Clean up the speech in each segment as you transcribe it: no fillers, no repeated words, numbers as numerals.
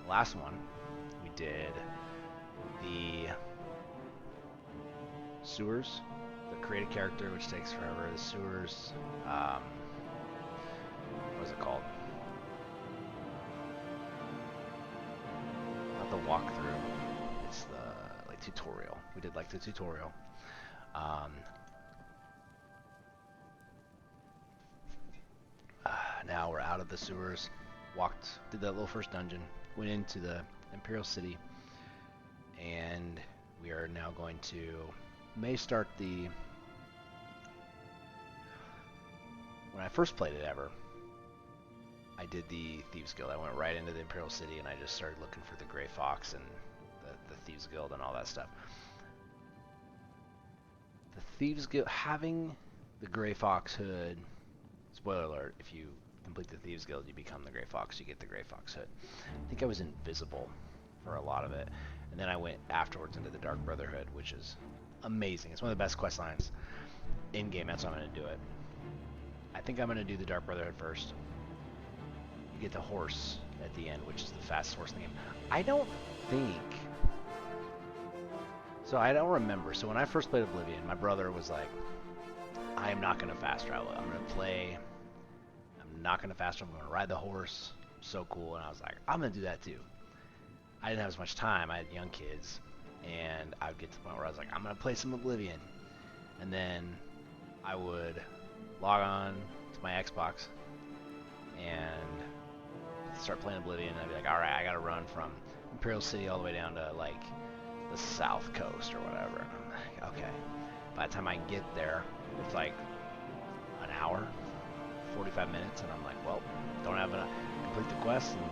The last one, we did the sewers, the create a character, which takes forever. The sewers, what is it called? Not the walkthrough. It's the like tutorial. We did like the tutorial. Um, Now we're out of the sewers. Did that little first dungeon. Went into the Imperial City, and we are now going to may start the. When I first played it ever, I did the Thieves Guild. I went right into the Imperial City and I just started looking for the Grey Fox and the Thieves Guild and all that stuff. The Thieves Guild, having the Grey Fox hood, spoiler alert, if you complete the Thieves Guild, you become the Grey Fox, you get the Grey Fox hood. I think I was invisible for a lot of it. And then I went afterwards into the Dark Brotherhood, which is amazing. It's one of the best quest lines in-game. That's how I'm going to do it. I think I'm going to do the Dark Brotherhood first. You get the horse at the end, which is the fastest horse in the game. I don't think... So I don't remember. So when I first played Oblivion, my brother was like, I am not going to fast travel. I'm going to play... I'm not going to fast travel. I'm going to ride the horse. So cool. And I was like, I'm going to do that too. I didn't have as much time. I had young kids. And I would get to the point where I was like, I'm going to play some Oblivion. And then I would log on to my Xbox and start playing Oblivion. And I'd be like, all right, I got to run from Imperial City all the way down to like the South Coast or whatever. And I'm like, okay. By the time I get there, it's like an hour, 45 minutes, and I'm like, well, don't have enough. Complete the quest and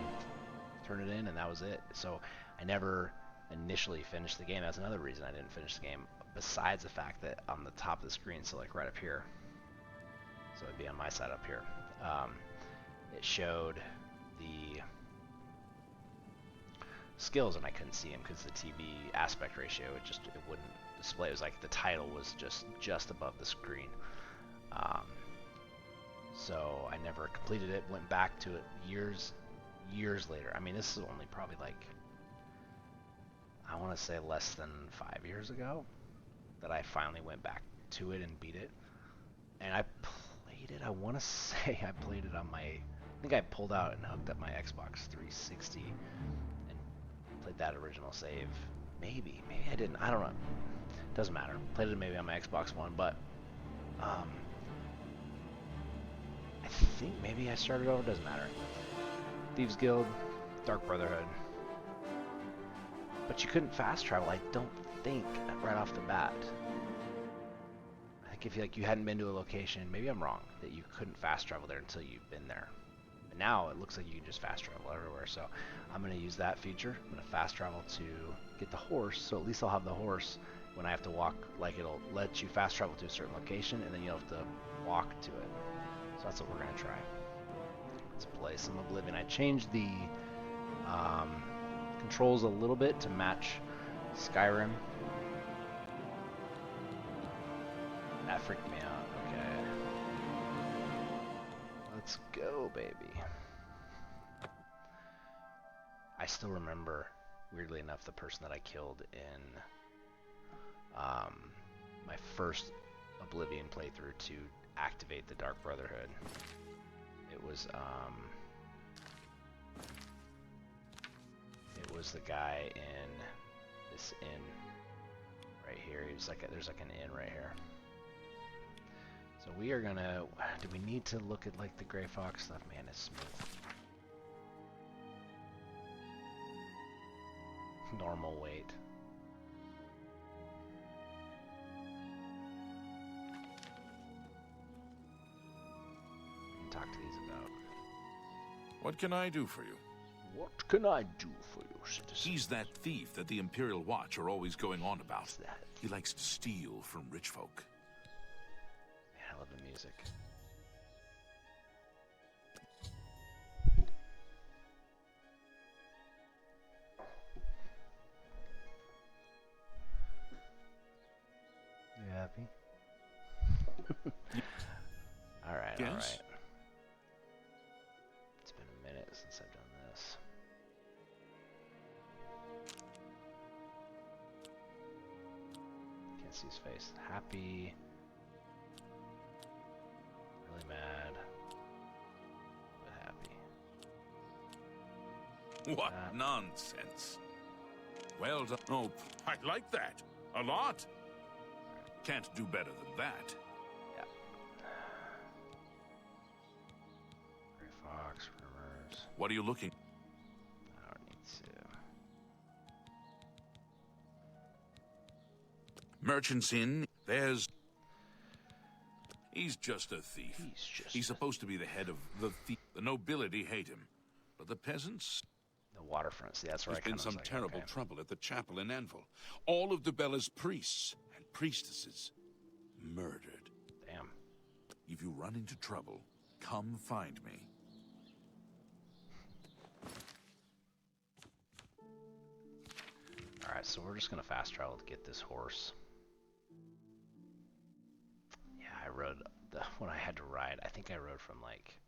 turn it in, and that was it. So I never initially finished the game. That's another reason I didn't finish the game, besides the fact that on the top of the screen, so like right up here, so it'd be on my side up here, it showed the skills, and I couldn't see them because the TV aspect ratio, it wouldn't display. It was like the title was just above the screen. So I never completed it. Went back to it years later. I mean, this is only probably like, I want to say less than 5 years ago that I finally went back to it and beat it. And I played it, I want to say I played it on my, I think I pulled out and hooked up my Xbox 360 and played that original save. Maybe I didn't, I don't know. Doesn't matter. Played it maybe on my Xbox One, but I think maybe I started over, doesn't matter. Thieves Guild, Dark Brotherhood. But you couldn't fast travel, I don't think, right off the bat. I think if you hadn't been to a location, maybe I'm wrong, that you couldn't fast travel there until you've been there. But now it looks like you can just fast travel everywhere, so I'm going to use that feature. I'm going to fast travel to get the horse, so at least I'll have the horse when I have to walk, like it'll let you fast travel to a certain location, and then you'll have to walk to it. So that's what we're going to try. Let's play some Oblivion. I changed the controls a little bit to match Skyrim. That freaked me out. Okay. Let's go, baby. I still remember, weirdly enough, the person that I killed in my first Oblivion playthrough to activate the Dark Brotherhood. It was the guy in this inn right here. He was like there's like an inn right here. So we are gonna. Do we need to look at like the Grey Fox stuff? Man, it's smooth. Normal weight. We can talk to these about. What can I do for you? What can I do for you, citizen? He's that thief that the Imperial Watch are always going on about. What's that? He likes to steal from rich folk. Man, I love the music. You happy? Alright, Yes? alright. It's been a minute since I've done this. see his face. Happy. Really mad. But happy. What nonsense. Well done. Oh, I like that. A lot. Can't do better than that. Yeah. Gray Fox, rumors. What are you looking? I don't need to. Merchants Inn. There's... He's just a thief. He's supposed to be the head of the thief. The nobility hate him. But the peasants... The waterfront. See, that's where There's I been some terrible trouble at the chapel in Anvil. All of Debella's priests and priestesses murdered. Damn. If you run into trouble, come find me. Alright, so we're just gonna fast travel to get this horse. Yeah, I rode when I had to ride. I think I rode from like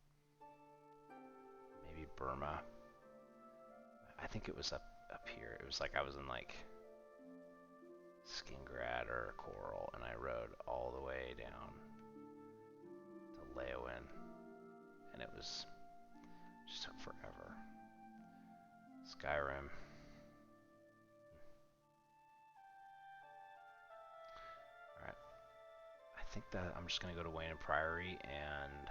maybe Burma. I think it was up here. It was like I was in like Skingrad or Coral, and I rode all the way down to Leowin, and it was just took forever. Skyrim. Alright. I think that I'm just gonna go to Wayne and Priory and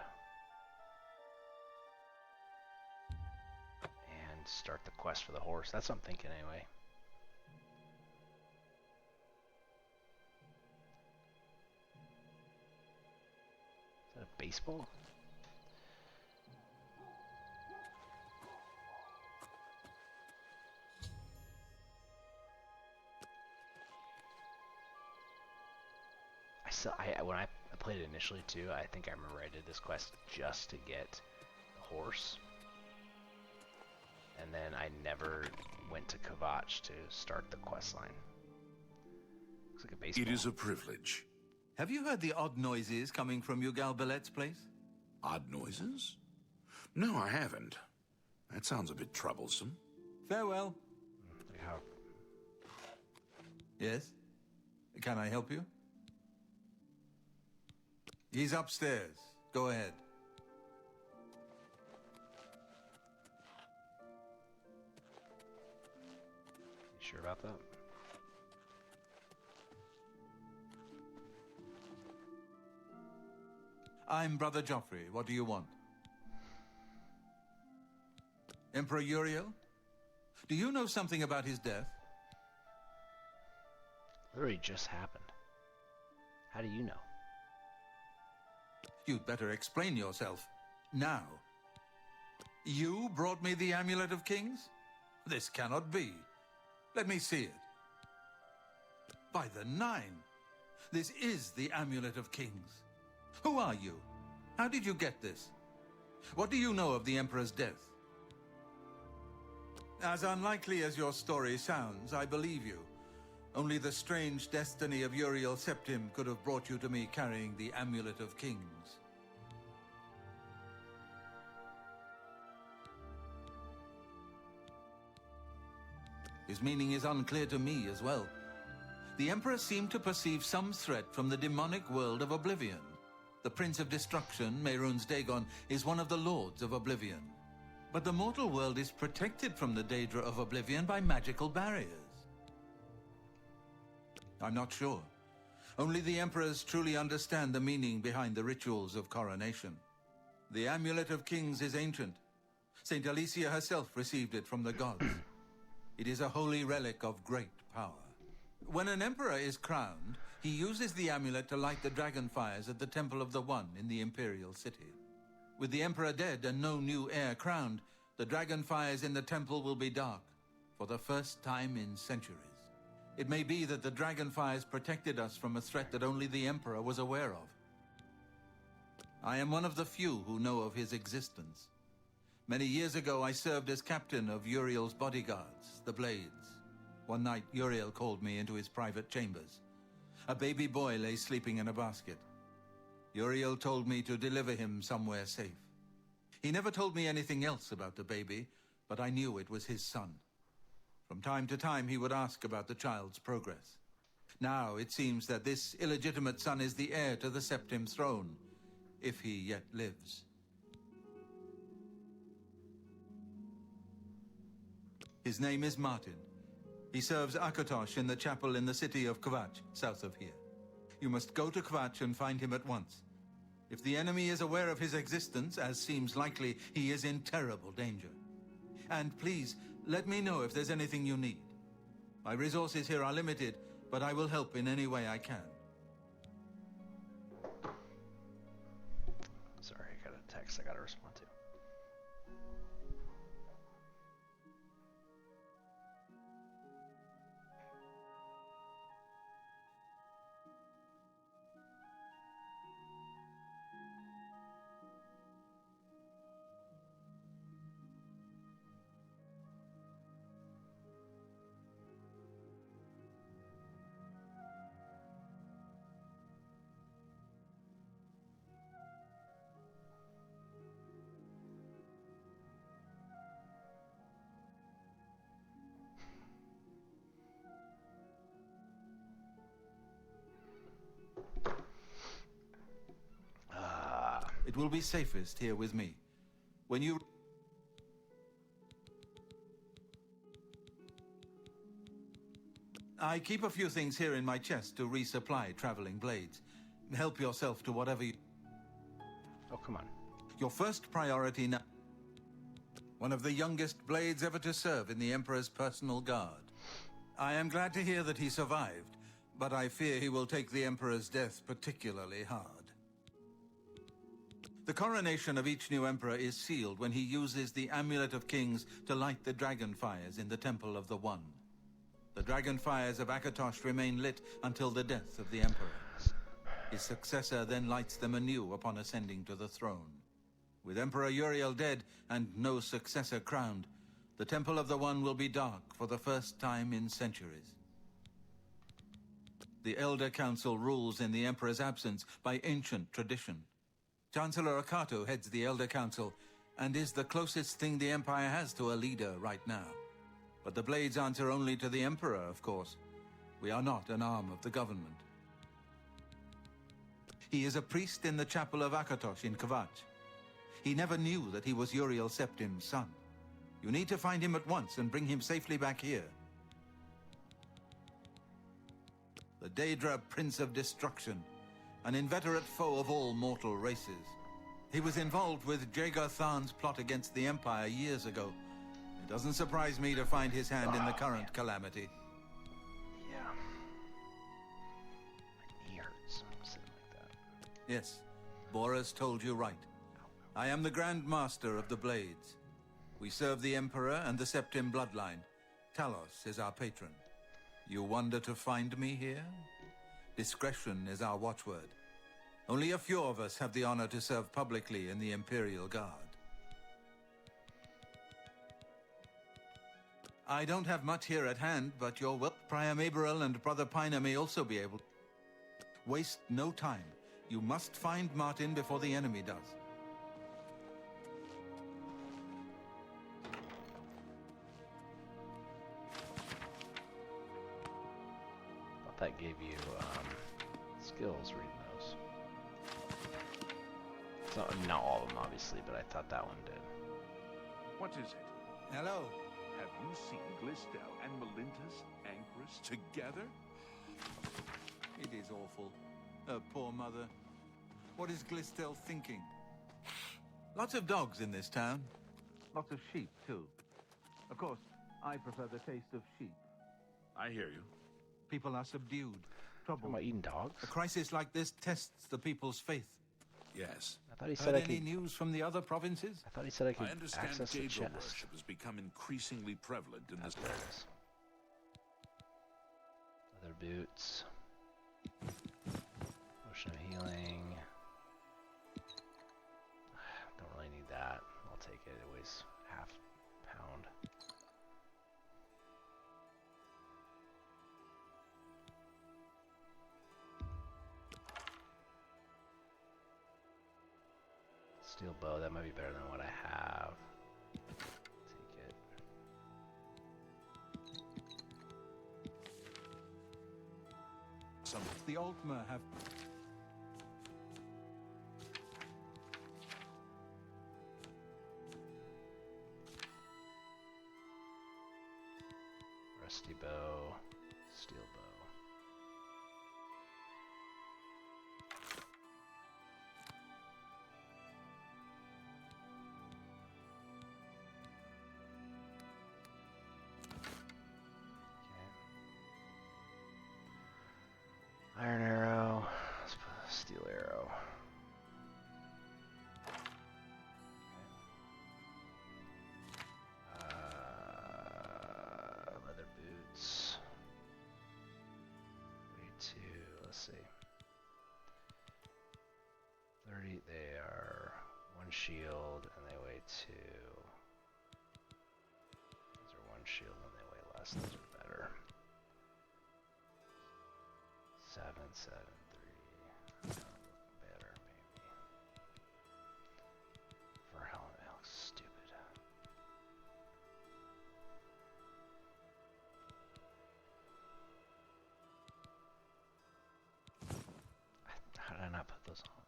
start the quest for the horse. That's what I'm thinking anyway. Is that a baseball? When I played it initially too, I think I remember I did this quest just to get the horse. And then I never went to Kvatch to start the quest line. Looks like a baseball. It is a privilege. Have you heard the odd noises coming from Ugal Belet's place? Odd noises? No, I haven't. That sounds a bit troublesome. Farewell. How? Yes? Can I help you? He's upstairs. Go ahead. You sure about that? I'm Brother Joffrey. What do you want? Emperor Uriel? Do you know something about his death? Literally just happened. How do you know? You'd better explain yourself. Now. You brought me the Amulet of Kings? This cannot be. Let me see it. By the Nine! This is the Amulet of Kings. Who are you? How did you get this? What do you know of the Emperor's death? As unlikely as your story sounds, I believe you. Only the strange destiny of Uriel Septim could have brought you to me carrying the Amulet of Kings. His meaning is unclear to me as well. The Emperor seemed to perceive some threat from the demonic world of Oblivion. The Prince of Destruction, Mehrunes Dagon, is one of the Lords of Oblivion. But the mortal world is protected from the Daedra of Oblivion by magical barriers. I'm not sure. Only the Emperors truly understand the meaning behind the rituals of coronation. The Amulet of Kings is ancient. Saint Alicia herself received it from the gods. It is a holy relic of great power. When an emperor is crowned, he uses the amulet to light the dragon fires at the Temple of the One in the Imperial City. With the emperor dead and no new heir crowned, the dragon fires in the temple will be dark, for the first time in centuries. It may be that the dragon fires protected us from a threat that only the emperor was aware of. I am one of the few who know of his existence. Many years ago, I served as captain of Uriel's bodyguards, the Blades. One night, Uriel called me into his private chambers. A baby boy lay sleeping in a basket. Uriel told me to deliver him somewhere safe. He never told me anything else about the baby, but I knew it was his son. From time to time, he would ask about the child's progress. Now it seems that this illegitimate son is the heir to the Septim throne, if he yet lives. His name is Martin. He serves Akatosh in the chapel in the city of Kvatch, south of here. You must go to Kvatch and find him at once. If the enemy is aware of his existence, as seems likely, he is in terrible danger. And please, let me know if there's anything you need. My resources here are limited, but I will help in any way I can. Sorry, I got a text I gotta respond to. It will be safest here with me. When you... I keep a few things here in my chest to resupply traveling blades. Help yourself to whatever you... Oh, come on. Your first priority now... One of the youngest blades ever to serve in the Emperor's personal guard. I am glad to hear that he survived, but I fear he will take the Emperor's death particularly hard. The coronation of each new emperor is sealed when he uses the Amulet of Kings to light the dragon fires in the Temple of the One. The dragon fires of Akatosh remain lit until the death of the emperor. His successor then lights them anew upon ascending to the throne. With Emperor Uriel dead and no successor crowned, the Temple of the One will be dark for the first time in centuries. The Elder Council rules in the Emperor's absence by ancient tradition. Chancellor Akato heads the Elder Council and is the closest thing the Empire has to a leader right now. But the Blades answer only to the Emperor, of course. We are not an arm of the government. He is a priest in the chapel of Akatosh in Kvatch. He never knew that he was Uriel Septim's son. You need to find him at once and bring him safely back here. The Daedra Prince of Destruction, an inveterate foe of all mortal races. He was involved with Jagar Tharn's plot against the Empire years ago. It doesn't surprise me to find his hand in the current calamity. Yeah. My knee hurts sitting like that. Yes, Boris told you right. I am the Grand Master of the Blades. We serve the Emperor and the Septim bloodline. Talos is our patron. You wonder to find me here? Discretion is our watchword. Only a few of us have the honor to serve publicly in the Imperial Guard. I don't have much here at hand, but your Priam Aberil and Brother Piner may also be able. Waste no time. You must find Martin before the enemy does. Thought that gave you skills reading those. So, not all of them, obviously, but I thought that one did. What is it? Hello. Have you seen Glistel and Melintus Anchoress together? It is awful. Her poor mother. What is Glistel thinking? Lots of dogs in this town. Lots of sheep, too. Of course, I prefer the taste of sheep. I hear you. People are subdued, troubled. Am I eating dogs? A crisis like this tests the people's faith. Yes. I thought he said Heard I any could. news from the other provinces? I thought he said I could I understand access the Daedra chest. worship has become increasingly prevalent in this There it place. is. Leather boots. Potion of healing. Don't really need that. I'll take it. It weighs half pound. Steel bow. That might be better than what I have. Take it. some... The Altmer have... Rusty bow, steel bow. Iron arrow, let's put a steel arrow. Leather boots. 42, let's see. 30, they are one shield and they weigh 2. These are one shield and they weigh less, those are better. 7, 7, 3. Better, maybe. For helmet, it looks stupid. How did I not put those on?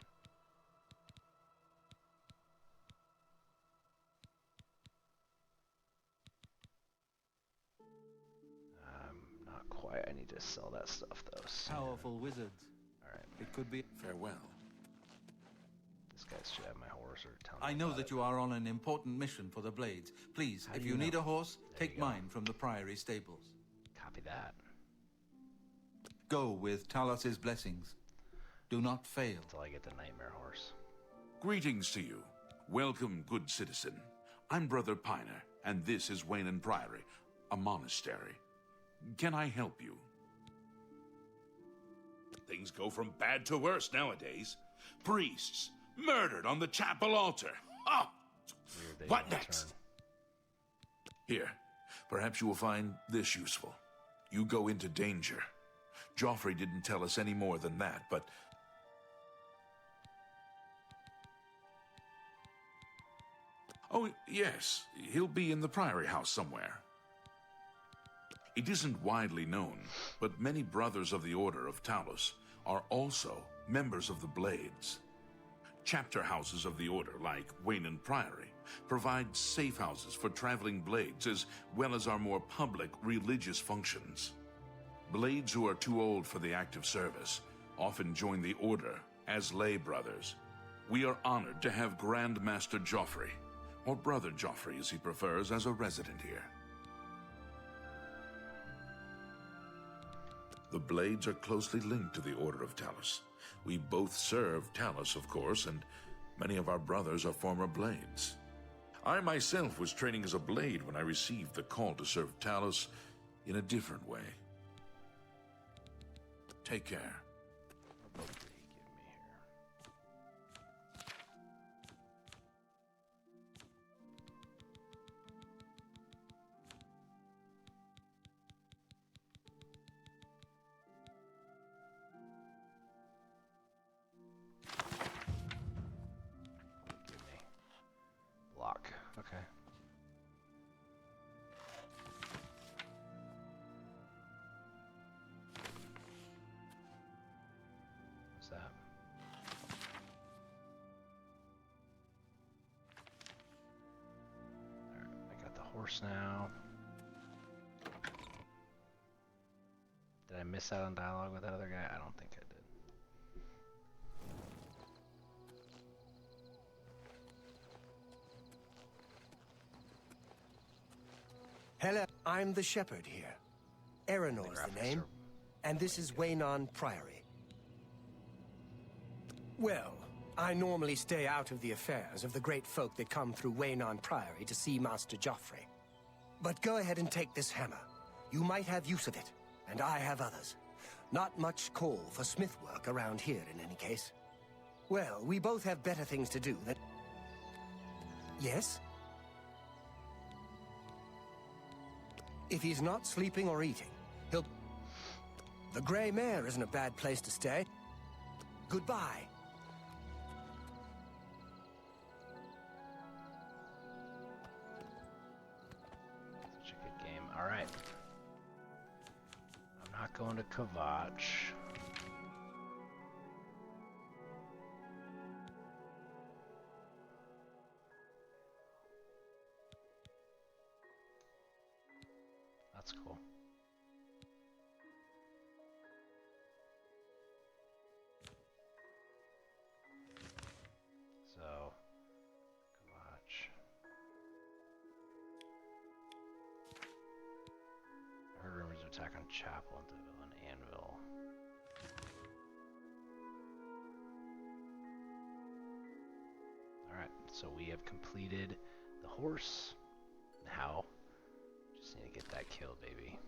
Not quite. I need to sell that stuff though. Powerful wizards. Alright. It could be... Farewell. This guy should have my horse or tell me I know about that it. you are on an important mission for the Blades. Please, How if do you you need know? a horse, There take you go. mine from the Priory stables. Copy that. Go with Talos's blessings. Do not fail. Until I get the nightmare horse. Greetings to you. Welcome, good citizen. I'm Brother Piner, and this is Wayne Priory, a monastery. Can I help you? Things go from bad to worse nowadays. Priests murdered on the chapel altar. Oh! Weird they What don't next? return. Here, perhaps you will find this useful. You go into danger. Joffrey didn't tell us any more than that, but... Oh, yes, he'll be in the Priory House somewhere. It isn't widely known, but many brothers of the Order of Talos are also members of the Blades. Chapter houses of the Order, like Wayne Priory, provide safe houses for traveling Blades as well as our more public religious functions. Blades who are too old for the active service often join the Order as lay brothers. We are honored to have Grand Master Joffrey, or Brother Joffrey as he prefers, as a resident here. The Blades are closely linked to the Order of Talos. We both serve Talos, of course, and many of our brothers are former Blades. I myself was training as a Blade when I received the call to serve Talos in a different way. Take care. What did he give me here? What did he give me? Block. Okay. What's that? Alright, I got the horse now. Did I miss out on dialogue with that other guy? I don't think I did. Hello, I'm the shepherd here. Eranor's the graphics name, are and this is Waynon Priory. Well, I normally stay out of the affairs of the great folk that come through Waynon Priory to see Master Joffrey. But go ahead and take this hammer. You might have use of it, and I have others. Not much call for smith work around here in any case. Well, we both have better things to do than... Yes? If he's not sleeping or eating, he'll... The Grey Mare isn't a bad place to stay. Goodbye. Such a good game. Alright. I'm not going to Kvatch. that's cool. So, watch. I heard rumors of attack on Chapel and the villain Anvil. Alright, so we have completed the horse. Now, just need to get that killed, baby.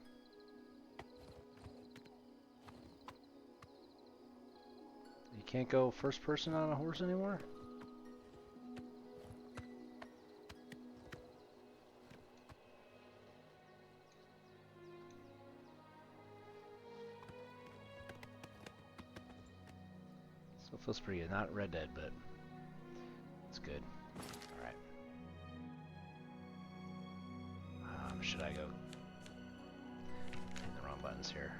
You can't go first person on a horse anymore? Still feels pretty good. Not Red Dead, but it's good. Alright. Should I go? Hitting the wrong buttons here.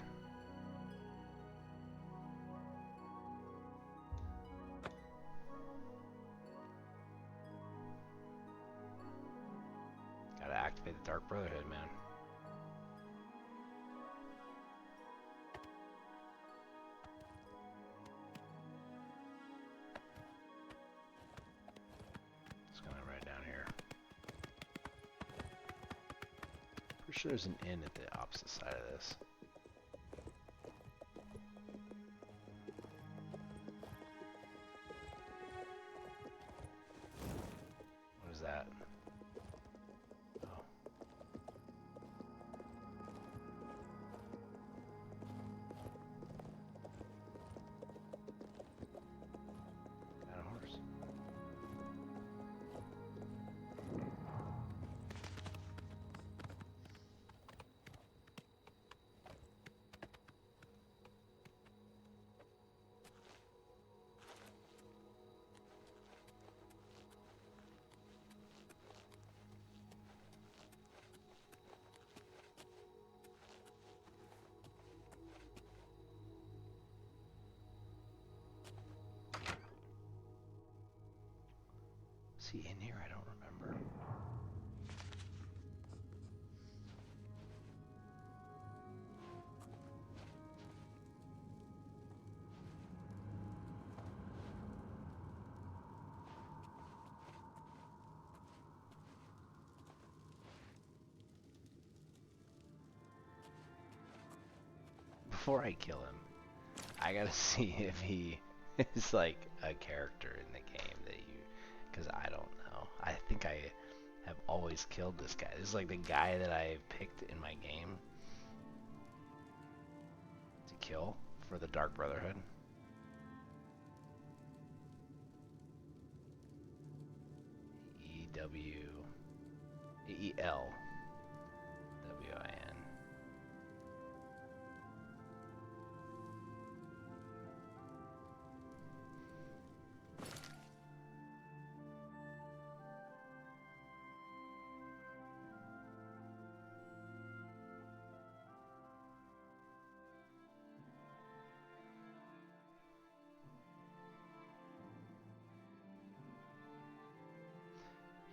Gotta activate the Dark Brotherhood, man. It's going right down here. Pretty sure there's an inn at the opposite side of this. What is that? Oh. Got a horse. Is he in here? I don't remember. Before I kill him, I gotta see if he is like a character in the game that you, because I don't know. I think I have always killed this guy. This is like the guy that I picked in my game to kill for the Dark Brotherhood. E-W-E-L-W-I-N.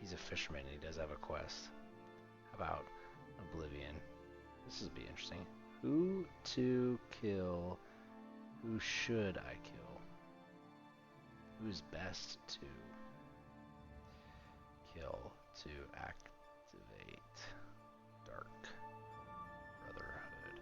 He's a fisherman and he does have a quest. How about Oblivion? This would be interesting. Who to kill? Who should I kill? Who's best to kill to activate Dark Brotherhood?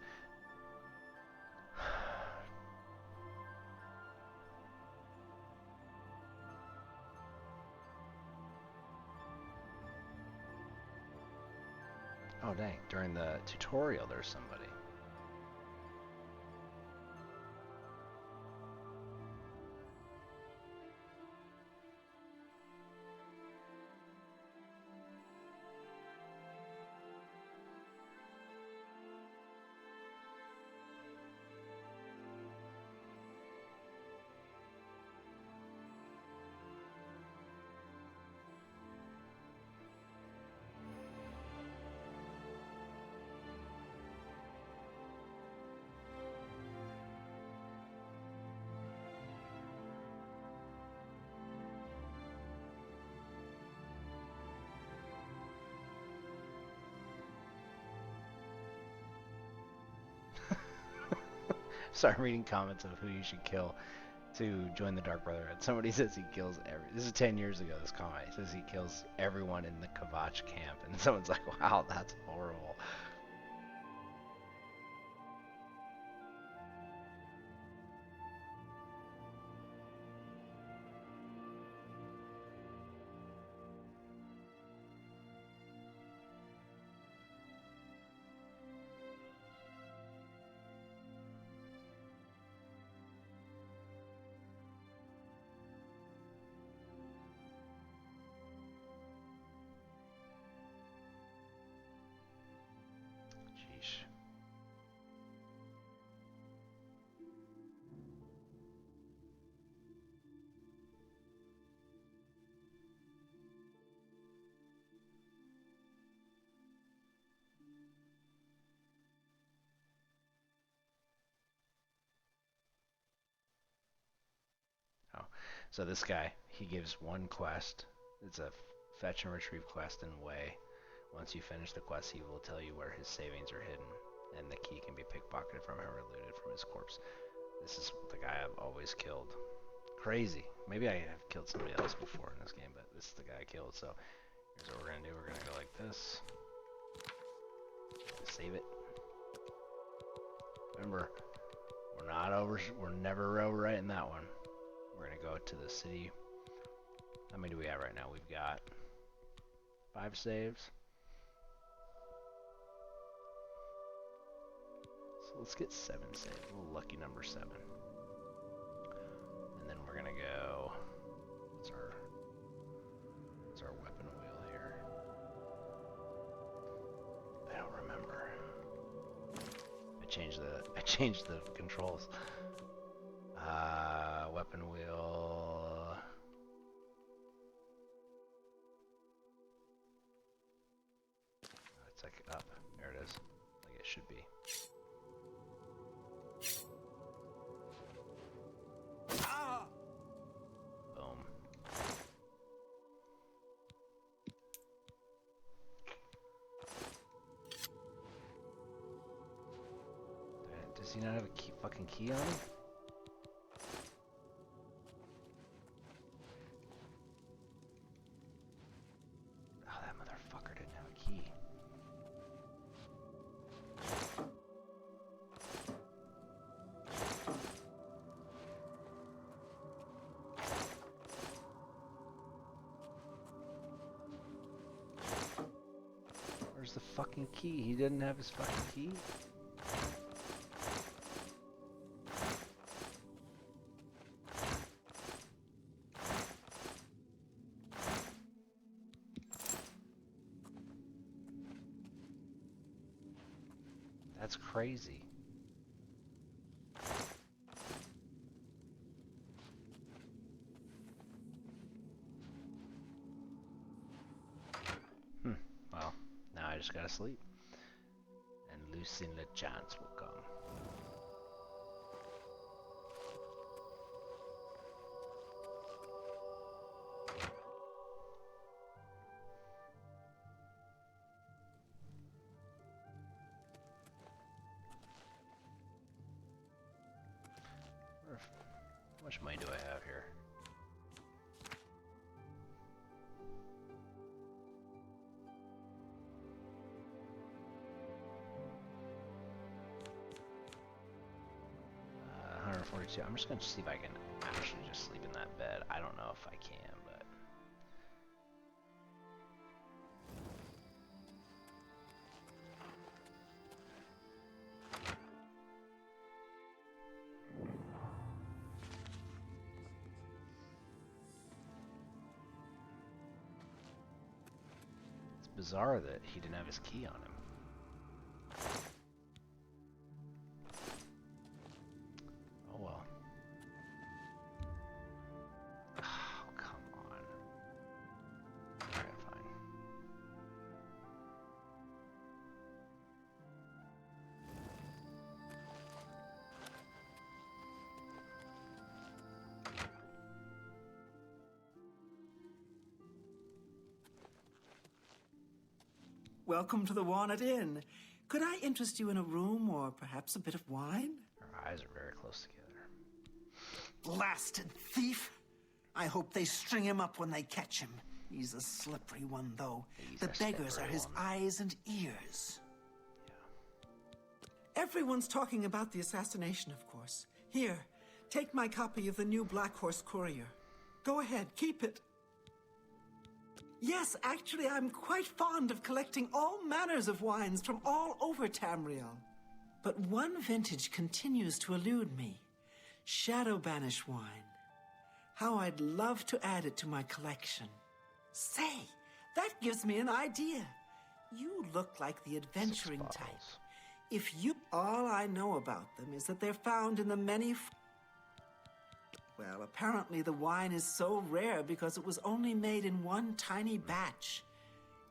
Oh dang, during the tutorial there's somebody. Start reading comments of who you should kill to join the Dark Brotherhood. Somebody says he kills this is 10 years ago, this comment. He says he kills everyone in the Kavach camp. And someone's like, wow, that's horrible. Sheesh. Oh, so this guy, he gives one quest. It's a fetch and retrieve quest in Way. Once you finish the quest, he will tell you where his savings are hidden, and the key can be pickpocketed from him or looted from his corpse. This is the guy I've always killed. Crazy. Maybe I have killed somebody else before in this game, but this is the guy I killed. So here's what we're gonna do. We're gonna go like this. Save it. Remember, we're never overwriting that one. We're gonna go to the city. How many do we have right now? We've got 5 saves. So let's get 7 saves. A little lucky number 7. And then we're gonna go. What's our weapon wheel here? I don't remember. I changed the controls. Weapon wheel. It's like up. There it is. Like it should be. Boom. Does he not have a fucking key on him? Oh, that motherfucker didn't have a key. Where's the fucking key? He didn't have his fucking key? That's crazy. Well, now I just gotta sleep. And Lucien LeChance will come. How much money do I have here? $142. I'm just gonna see if I can actually just sleep in that bed. I don't know if I can, but it's bizarre that he didn't have his key on him. Oh well. Oh, come on. Alright, fine. Welcome to the Walnut Inn. Could I interest you in a room or perhaps a bit of wine? A Our eyes are very close together. Blasted thief! I hope they string him up when they catch him. He's a slippery one, though. He's The a beggars are slippery his one. eyes and ears. Yeah. Everyone's talking about the assassination, of course. Here, take my copy of the new Black Horse Courier. Go ahead, keep it. Yes, actually, I'm quite fond of collecting all manners of wines from all over Tamriel. But one vintage continues to elude me. Shadow Banish wine. How I'd love to add it to my collection. Say, that gives me an idea. You look like the adventuring type. bottles. If you... All I know about them is that they're found in the many... Well, apparently the wine is so rare because it was only made in one tiny batch.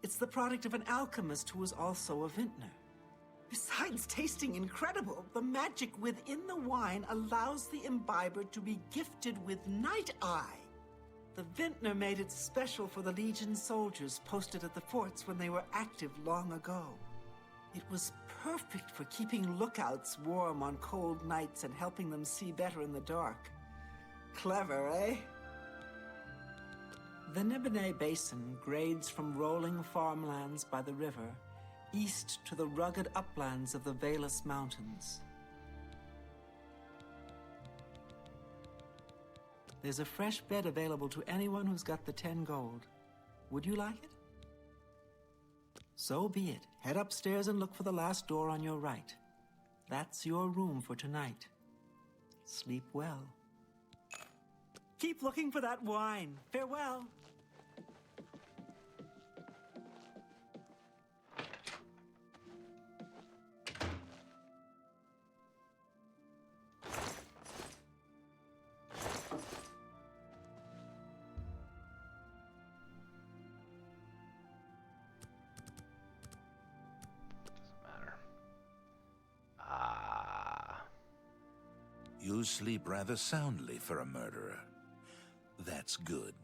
It's the product of an alchemist who was also a vintner. Besides tasting incredible, the magic within the wine allows the imbiber to be gifted with Night Eye. The vintner made it special for the Legion soldiers posted at the forts when they were active long ago. It was perfect for keeping lookouts warm on cold nights and helping them see better in the dark. Clever, eh? The Nibene Basin grades from rolling farmlands by the river east to the rugged uplands of the Valus Mountains. There's a fresh bed available to anyone who's got the 10 gold. Would you like it? So be it. Head upstairs and look for the last door on your right. That's your room for tonight. Sleep well. Keep looking for that wine. Farewell. Doesn't matter. Ah. You sleep rather soundly for a murderer. That's good.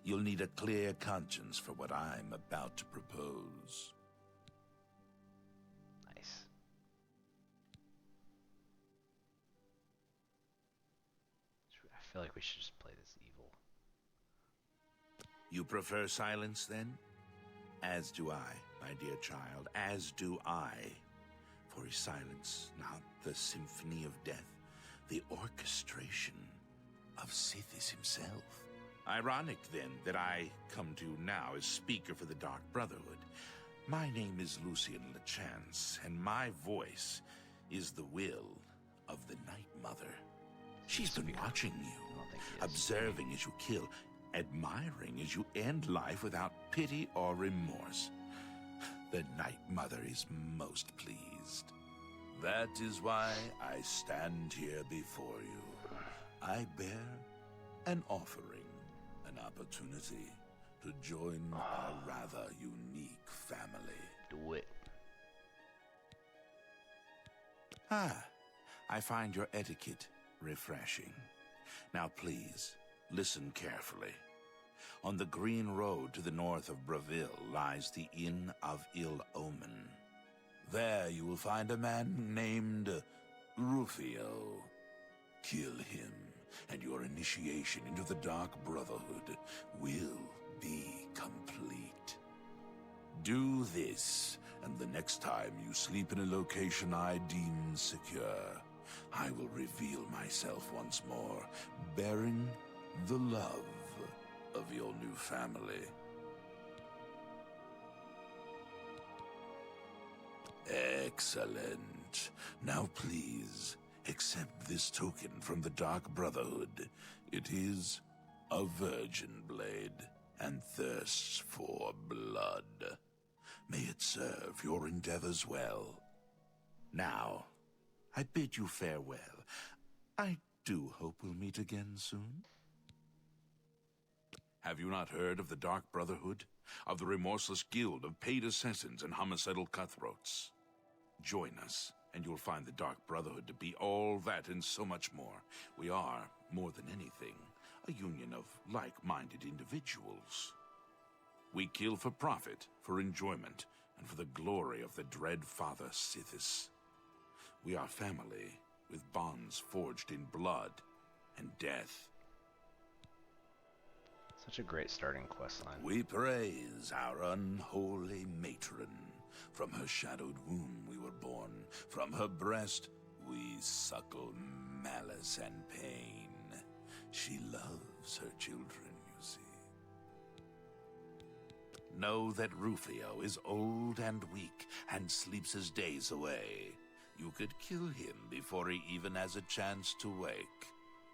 You'll need a clear conscience for what I'm about to propose. Nice. I feel like we should just play this evil. You prefer silence, then? As do I, my dear child, as do I. For is silence not the symphony of death, the orchestration of Sithis himself? Ironic, then, that I come to you now as speaker for the Dark Brotherhood. My name is Lucian LeChance, and my voice is the will of the Night Mother. She's been watching I you, don't think he is. observing as you kill, admiring as you end life without pity or remorse. The Night Mother is most pleased. That is why I stand here before you. I bear an offering, an opportunity to join a rather unique family. Do it. I find your etiquette refreshing. Now please, listen carefully. On the green road to the north of Breville lies the Inn of Ill Omen. There you will find a man named Rufio. Kill him, and your initiation into the Dark Brotherhood will be complete. Do this, and the next time you sleep in a location I deem secure, I will reveal myself once more, bearing the love of your new family. Excellent. Now please, accept this token from the Dark Brotherhood. It is a virgin blade and thirsts for blood. May it serve your endeavors well. Now, I bid you farewell. I do hope we'll meet again soon. Have you not heard of the Dark Brotherhood? Of the remorseless guild of paid assassins and homicidal cutthroats? Join us, and you'll find the Dark Brotherhood to be all that and so much more. We are, more than anything, a union of like-minded individuals. We kill for profit, for enjoyment, and for the glory of the dread Father Sithis. We are family, with bonds forged in blood and death. Such a great starting quest line. We praise our unholy matron. From her shadowed womb we were born. From her breast we suckle malice and pain. She loves her children, you see. Know that Rufio is old and weak and sleeps his days away. You could kill him before he even has a chance to wake,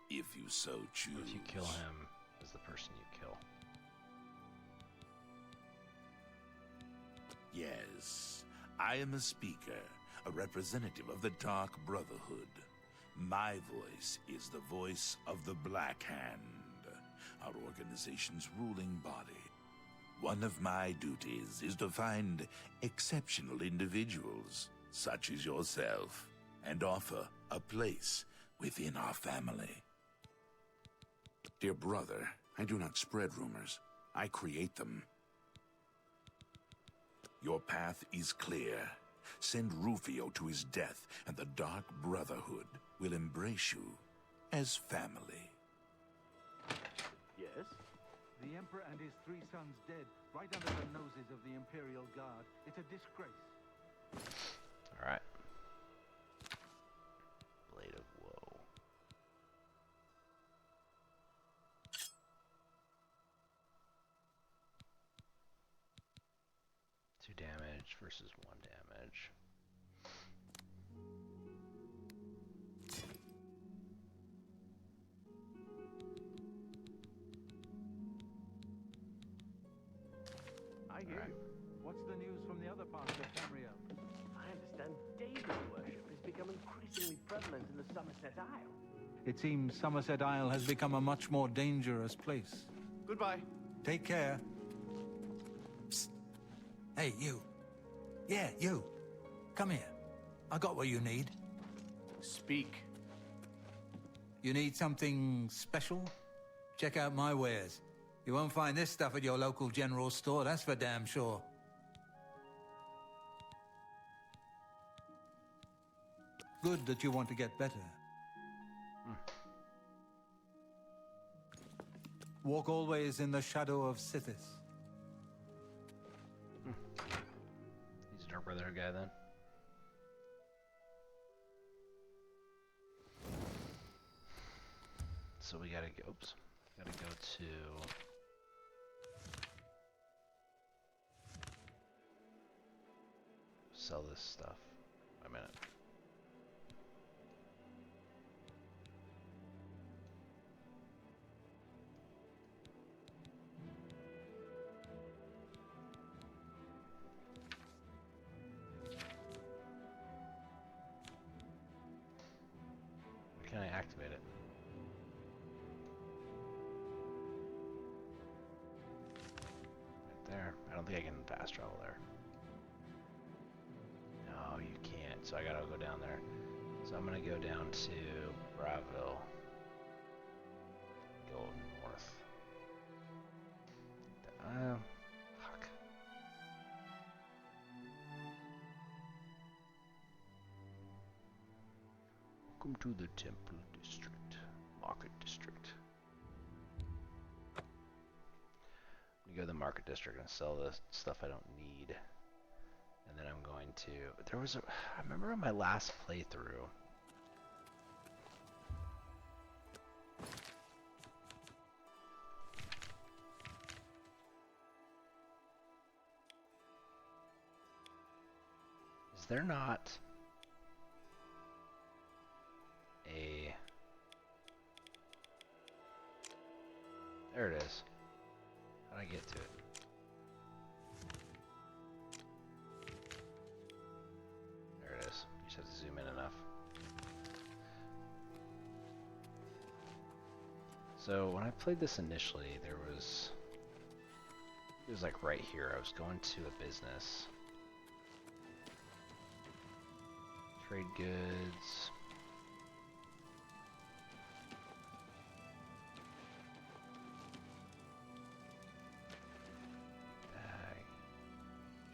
if you so choose. If you kill him as the person you kill. Yes, I am a speaker, a representative of the Dark Brotherhood. My voice is the voice of the Black Hand, our organization's ruling body. One of my duties is to find exceptional individuals, such as yourself, and offer a place within our family. Dear brother, I do not spread rumors. I create them. Your path is clear. Send Rufio to his death, and the Dark Brotherhood will embrace you as family. Yes? The Emperor and his 3 sons dead, right under the noses of the Imperial Guard. It's a disgrace. Alright. Blade of Woe. Two damage versus 1 damage. I hear you. What's the news from the other parts of Tamriel? I understand David worship is becoming increasingly prevalent in the Somerset Isle. It seems Somerset Isle has become a much more dangerous place. Goodbye. Take care. Psst. Hey, you. Yeah, you. Come here. I got what you need. Speak. You need something special? Check out my wares. You won't find this stuff at your local general store, that's for damn sure. Good that you want to get better. Walk always in the shadow of Sithis. He's a Dark Brotherhood guy then. So we gotta go. Oops. Gotta go to. Sell this stuff. Wait a minute. Can I activate it? Right there. I don't think I can fast travel there. No, you can't. So I gotta go down there. So I'm gonna go down to Bravo. Go north. Fuck. Welcome to the Temple District, Market District. I'm gonna go to the Market District and sell the stuff I don't need. And then I'm going to, I remember in my last playthrough, is there not a, there it is. How do I get to it? There it is. You just have to zoom in enough. So when I played this initially, it was like right here. I was going to a business. Trade goods. Bag.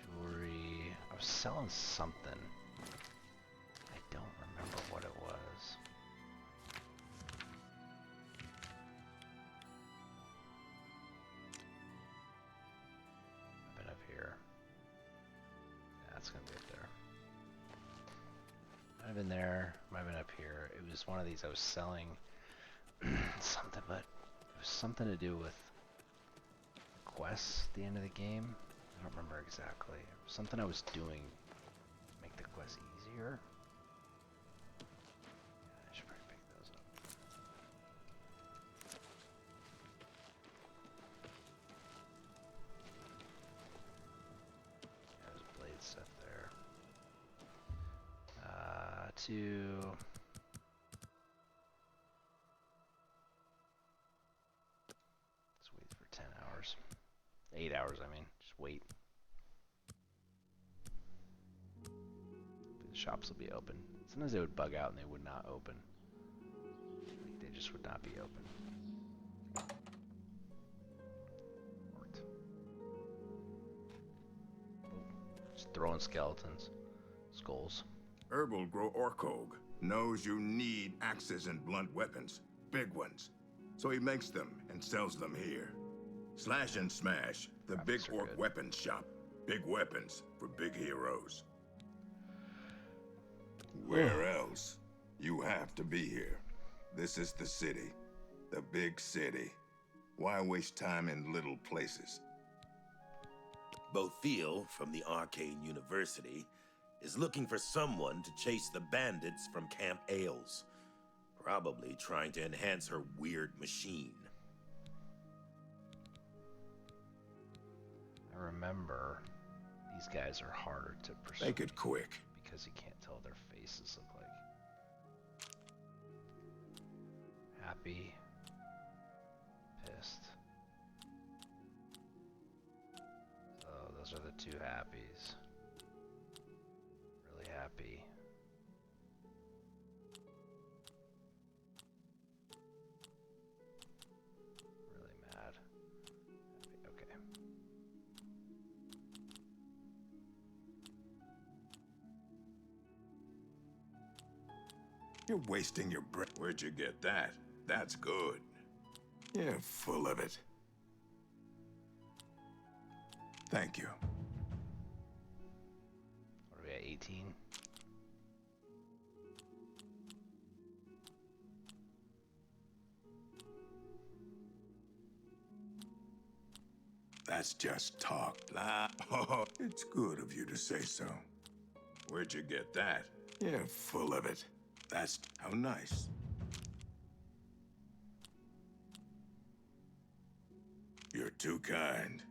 Jewelry. I was selling something. I don't remember what it was. it's gonna be up there. Might have been there, might have been up here. It was one of these I was selling something, but it was something to do with quests at the end of the game. I don't remember exactly. It was something I was doing to make the quest easier. I should probably pick those up. There's a blade set there. Let's wait for 10 hours. 8 hours, I mean. Just wait. The shops will be open. Sometimes they would bug out and they would not open. Like they just would not be open. Worked. Just throwing skeletons. Skulls. Herbal grow Orkog knows you need axes and blunt weapons, big ones. So he makes them and sells them here. Slash and Smash, the Big Graphics are Orc good. Weapons Shop. Big weapons for big heroes. Where else? You have to be here. This is the city. The big city. Why waste time in little places? Bothil from the Arcane University is looking for someone to chase the bandits from Camp Ailes. Probably trying to enhance her weird machine. I remember these guys are harder to pursue Make it quick. because you can't tell what their faces look like. Happy. Pissed. So those are the two happies. Really happy. Really mad. Happy. Okay. You're wasting your breath. Where'd you get that? That's good. You're full of it. Thank you. What are we at, 18? That's just talk. Blah. Oh, it's good of you to say so. Where'd you get that? You're full of it. That's how nice. You're too kind.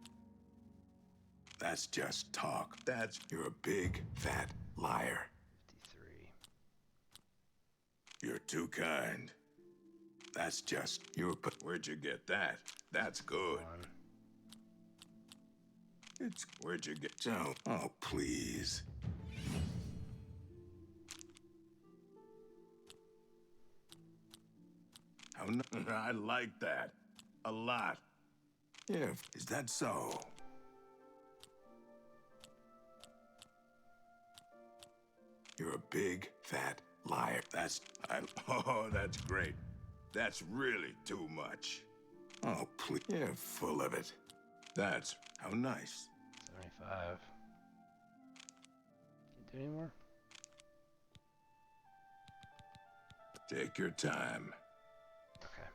That's just talk. You're a big, fat liar. 53. You're too kind. That's just Where'd you get that? That's good. 1. Where'd you get Joe? Oh, please. I like that. A lot. Yeah, is that so? You're a big, fat liar. Oh, that's great. That's really too much. Oh, please. You're full of it. That's how nice. 75. Can't do anymore? Take your time. Okay.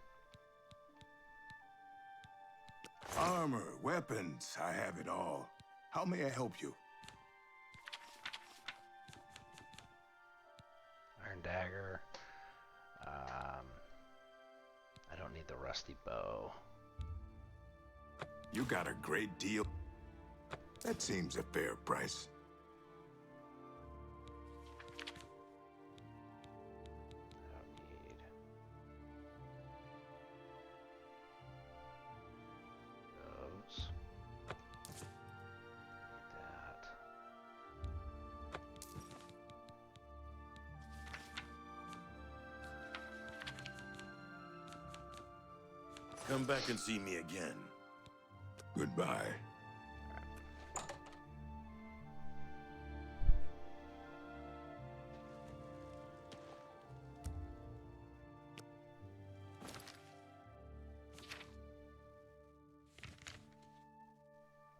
Armor, weapons, I have it all. How may I help you? Iron dagger. I don't need the rusty bow. You got a great deal. That seems a fair price. I don't need those. Need that. Come back and see me again. Goodbye.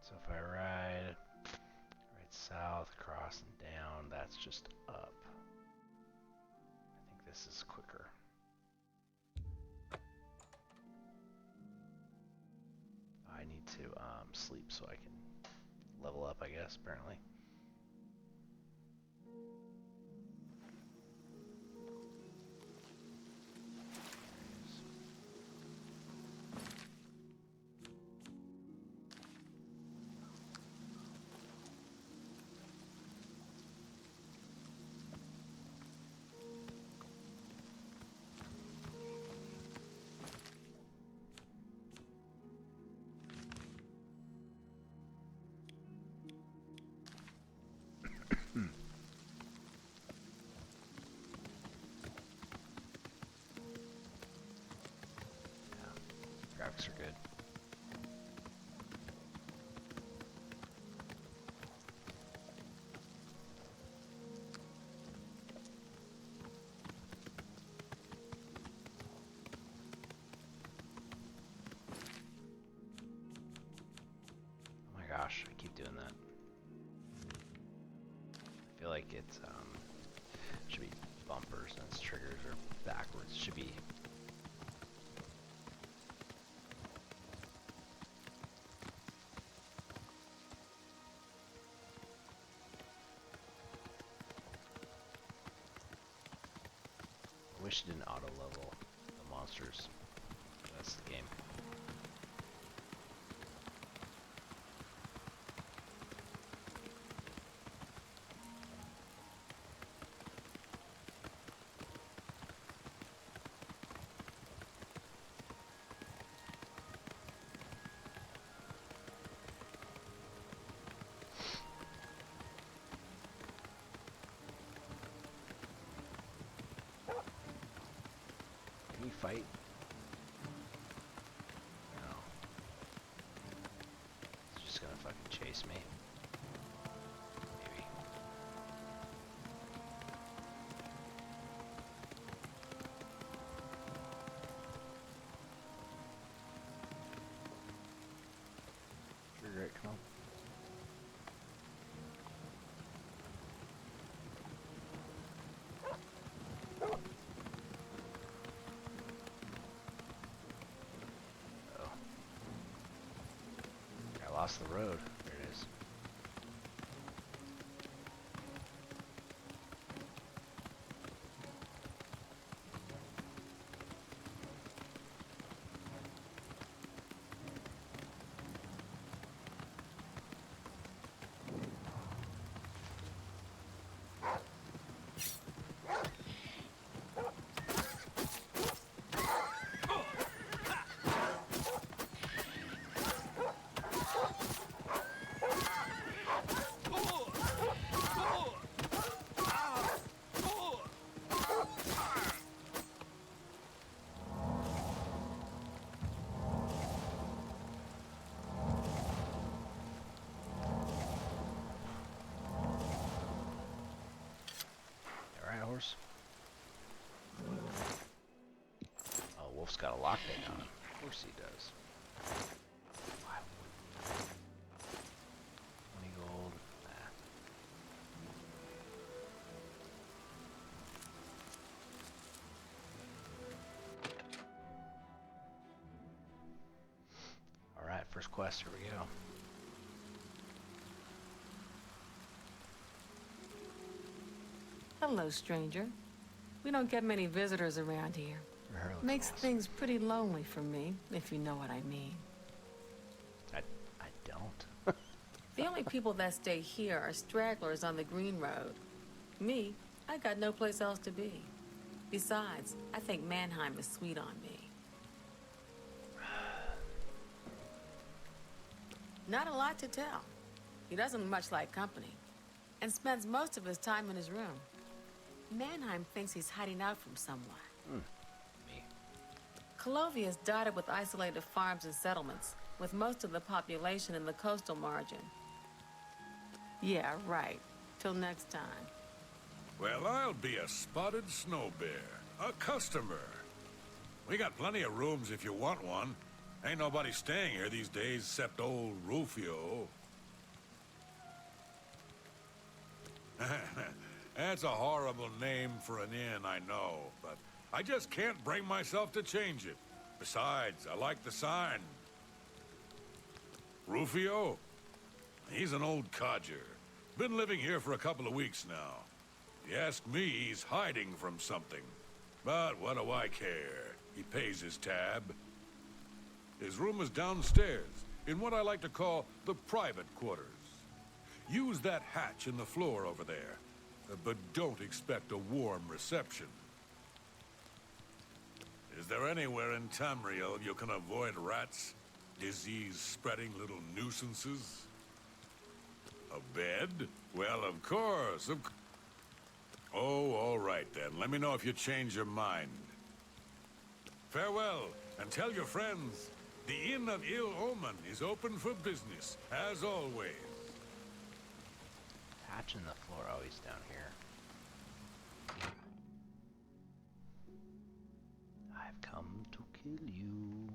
So if I ride south across that's just up. I think this is quicker. I need to sleep so I can level up, I guess, apparently. Graphics are good. Oh my gosh, I keep doing that. I feel like it's should be bumpers and its triggers are backwards. Should be I wish it didn't auto level the monsters. That's the game. Can you fight? No. It's just gonna fucking chase me. Maybe. Trigger it, come on. I lost the road. There it is. Horse. Oh, Wolf's got a lockpick on him. Of course he does. Wow. 20 gold. Nah. Alright, first quest, here we go. Hello, stranger. We don't get many visitors around here. Makes things pretty lonely for me, if you know what I mean. I don't. The only people that stay here are stragglers on the Green Road. Me, I got no place else to be. Besides, I think Mannheim is sweet on me. Not a lot to tell. He doesn't much like company, and spends most of his time in his room. Mannheim thinks he's hiding out from someone. Me. Colovia is dotted with isolated farms and settlements, with most of the population in the coastal margin. Yeah, right. Till next time. Well, I'll be a spotted snow bear. A customer. We got plenty of rooms if you want one. Ain't nobody staying here these days except old Rufio. That's a horrible name for an inn, I know, but I just can't bring myself to change it. Besides, I like the sign. Rufio? He's an old codger. Been living here for a couple of weeks now. If you ask me, he's hiding from something. But what do I care? He pays his tab. His room is downstairs, in what I like to call the private quarters. Use that hatch in the floor over there, but don't expect a warm reception. Is there anywhere in Tamriel you can avoid rats? Disease-spreading little nuisances? A bed? Well, of course, Oh, all right then. Let me know if you change your mind. Farewell, and tell your friends, the Inn of Ill Omen is open for business, as always. Hatch in the floor. Oh, he's down here. I've come to kill you.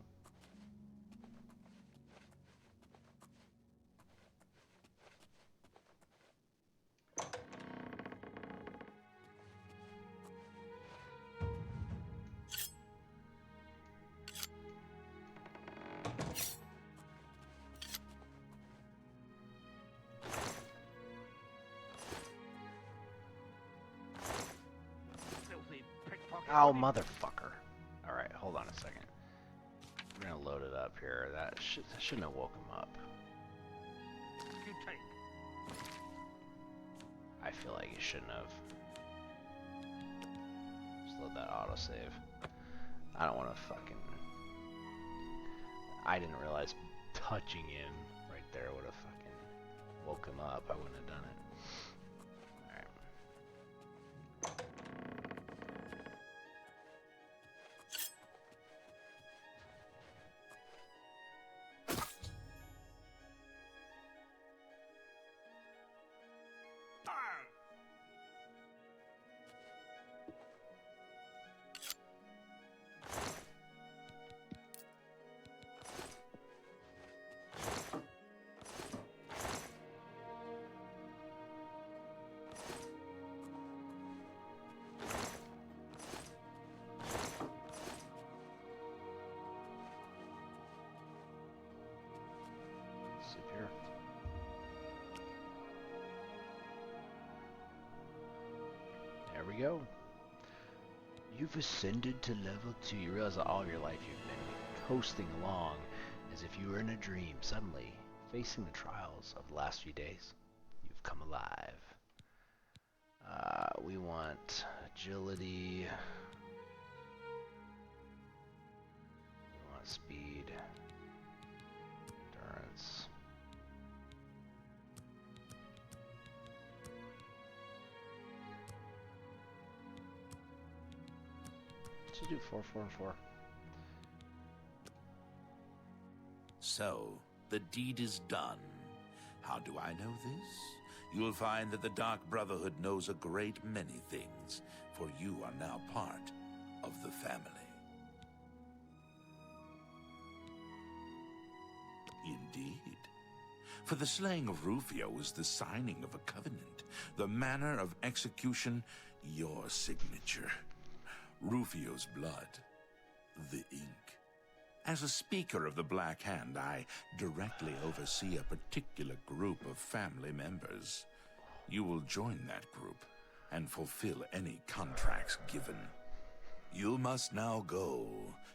Oh, motherfucker. Alright, hold on a second. We're gonna load it up here. That shouldn't have woke him up. You take. I feel like it shouldn't have. Just load that autosave. I don't want to fucking... I didn't realize touching him right there would have fucking woke him up. I wouldn't have done it. Here. There we go. You've ascended to level 2. You realize that all your life you've been coasting along as if you were in a dream. Suddenly, facing the trials of the last few days, you've come alive. We want agility. We want speed. Endurance. Let's do 4, 4, and 4. So, the deed is done. How do I know this? You'll find that the Dark Brotherhood knows a great many things, for you are now part of the family. Indeed. For the slaying of Rufio is the signing of a covenant, the manner of execution, your signature. Rufio's blood, the ink. As a speaker of the Black Hand, I directly oversee a particular group of family members. You will join that group and fulfill any contracts given. You must now go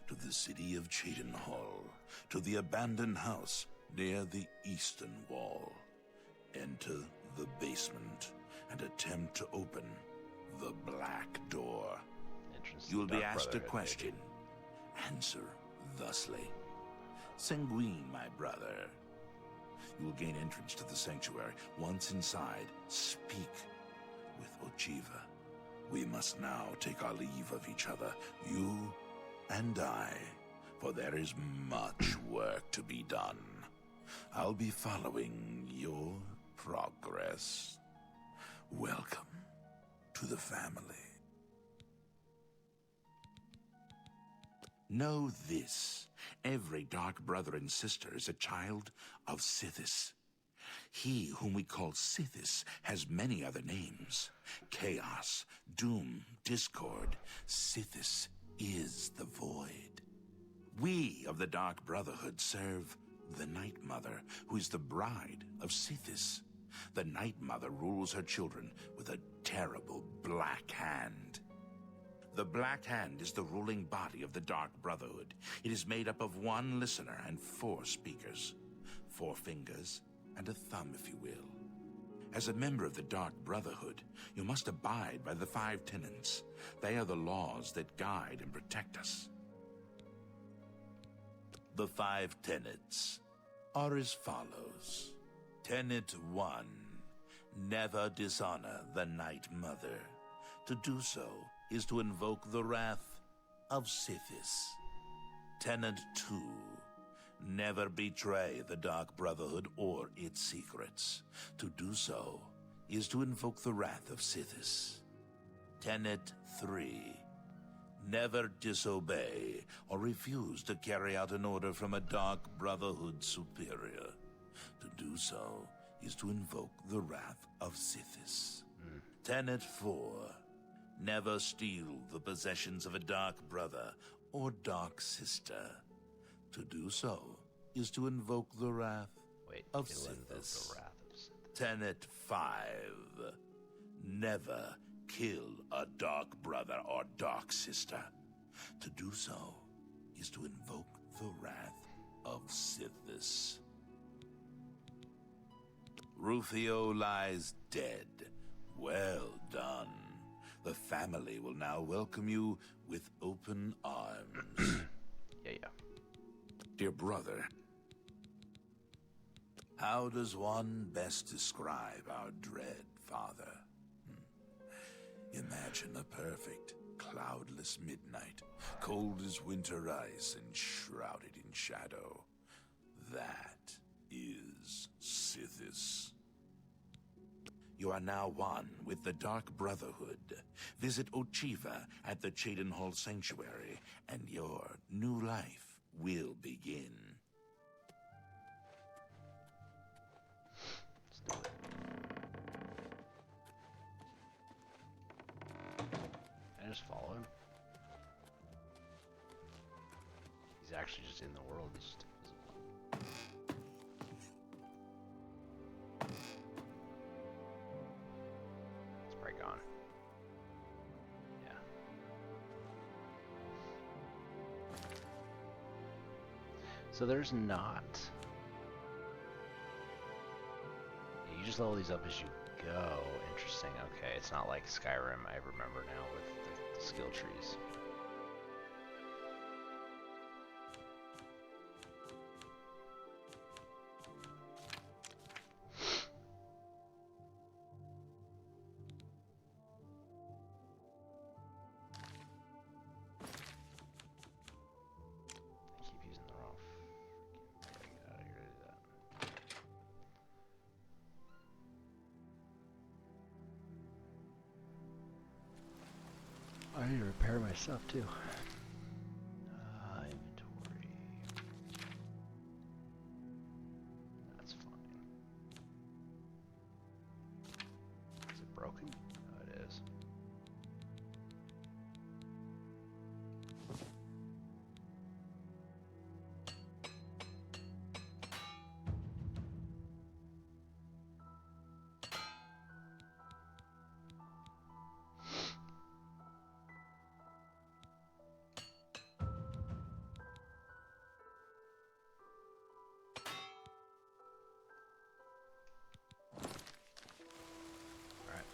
to the city of Cheadenhall, to the abandoned house near the eastern wall. Enter the basement and attempt to open the Black Door. You will be asked a question. Answer thusly. Sanguine, my brother. You will gain entrance to the sanctuary. Once inside, speak with Ochiva. We must now take our leave of each other, you and I, for there is much work to be done. I'll be following your progress. Welcome to the family. Know this, every dark brother and sister is a child of Sithis. He whom we call Sithis has many other names. Chaos, Doom, Discord. Sithis is the Void. We of the Dark Brotherhood serve the Night Mother, who is the bride of Sithis. The Night Mother rules her children with a terrible black hand. The Black Hand is the ruling body of the Dark Brotherhood. It is made up of 1 listener and 4 speakers. 4 fingers and a thumb, if you will. As a member of the Dark Brotherhood, you must abide by the 5 tenets. They are the laws that guide and protect us. The 5 tenets are as follows. Tenet 1. Never dishonor the Night Mother. To do so is to invoke the wrath of Sithis. Tenet 2. Never betray the Dark Brotherhood or its secrets. To do so is to invoke the wrath of Sithis. Tenet 3. Never disobey or refuse to carry out an order from a Dark Brotherhood superior. To do so is to invoke the wrath of Sithis. Tenet 4. Never steal the possessions of a Dark Brother or Dark Sister. To do so is to invoke the wrath of Sithis. Tenet 5. Never kill a Dark Brother or Dark Sister. To do so is to invoke the wrath of Sithis. Rufio lies dead. Well done. The family will now welcome you with open arms. Yeah. Dear brother, how does one best describe our dread father? Imagine a perfect, cloudless midnight, cold as winter ice and shrouded in shadow. That is Sithis. You are now one with the Dark Brotherhood. Visit Ochiva at the Chedenhall Sanctuary, and your new life will begin. Let's do it. Can I just follow him? He's actually just in the world. He's just invisible. It's probably gone. Yeah. So there's not. You just level these up as you go. Interesting. Okay, it's not like Skyrim I remember now with the skill trees. I keep using the wrong. Get out of here to do that. I need to repair my stuff too. Inventory. That's fine. Is it broken? Oh, it is. Alright.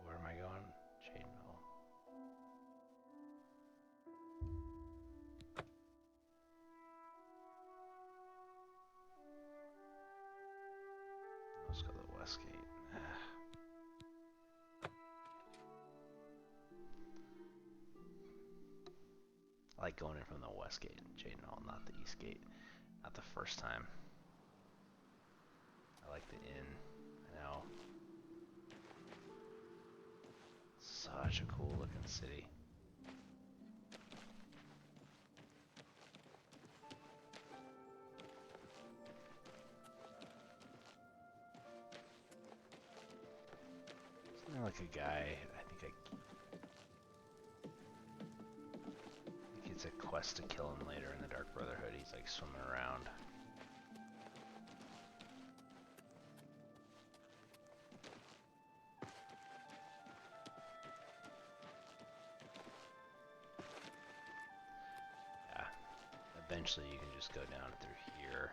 Where am I going? Chainmill. Let's go to the west gate. I like going in from the west gate in Chainmill, not the east gate. Not the first time. I like the inn. I know. Such a cool looking city. like a guy, it's a quest to kill him later in the Dark Brotherhood. He's like swimming around. Yeah. Eventually you can just go down through here.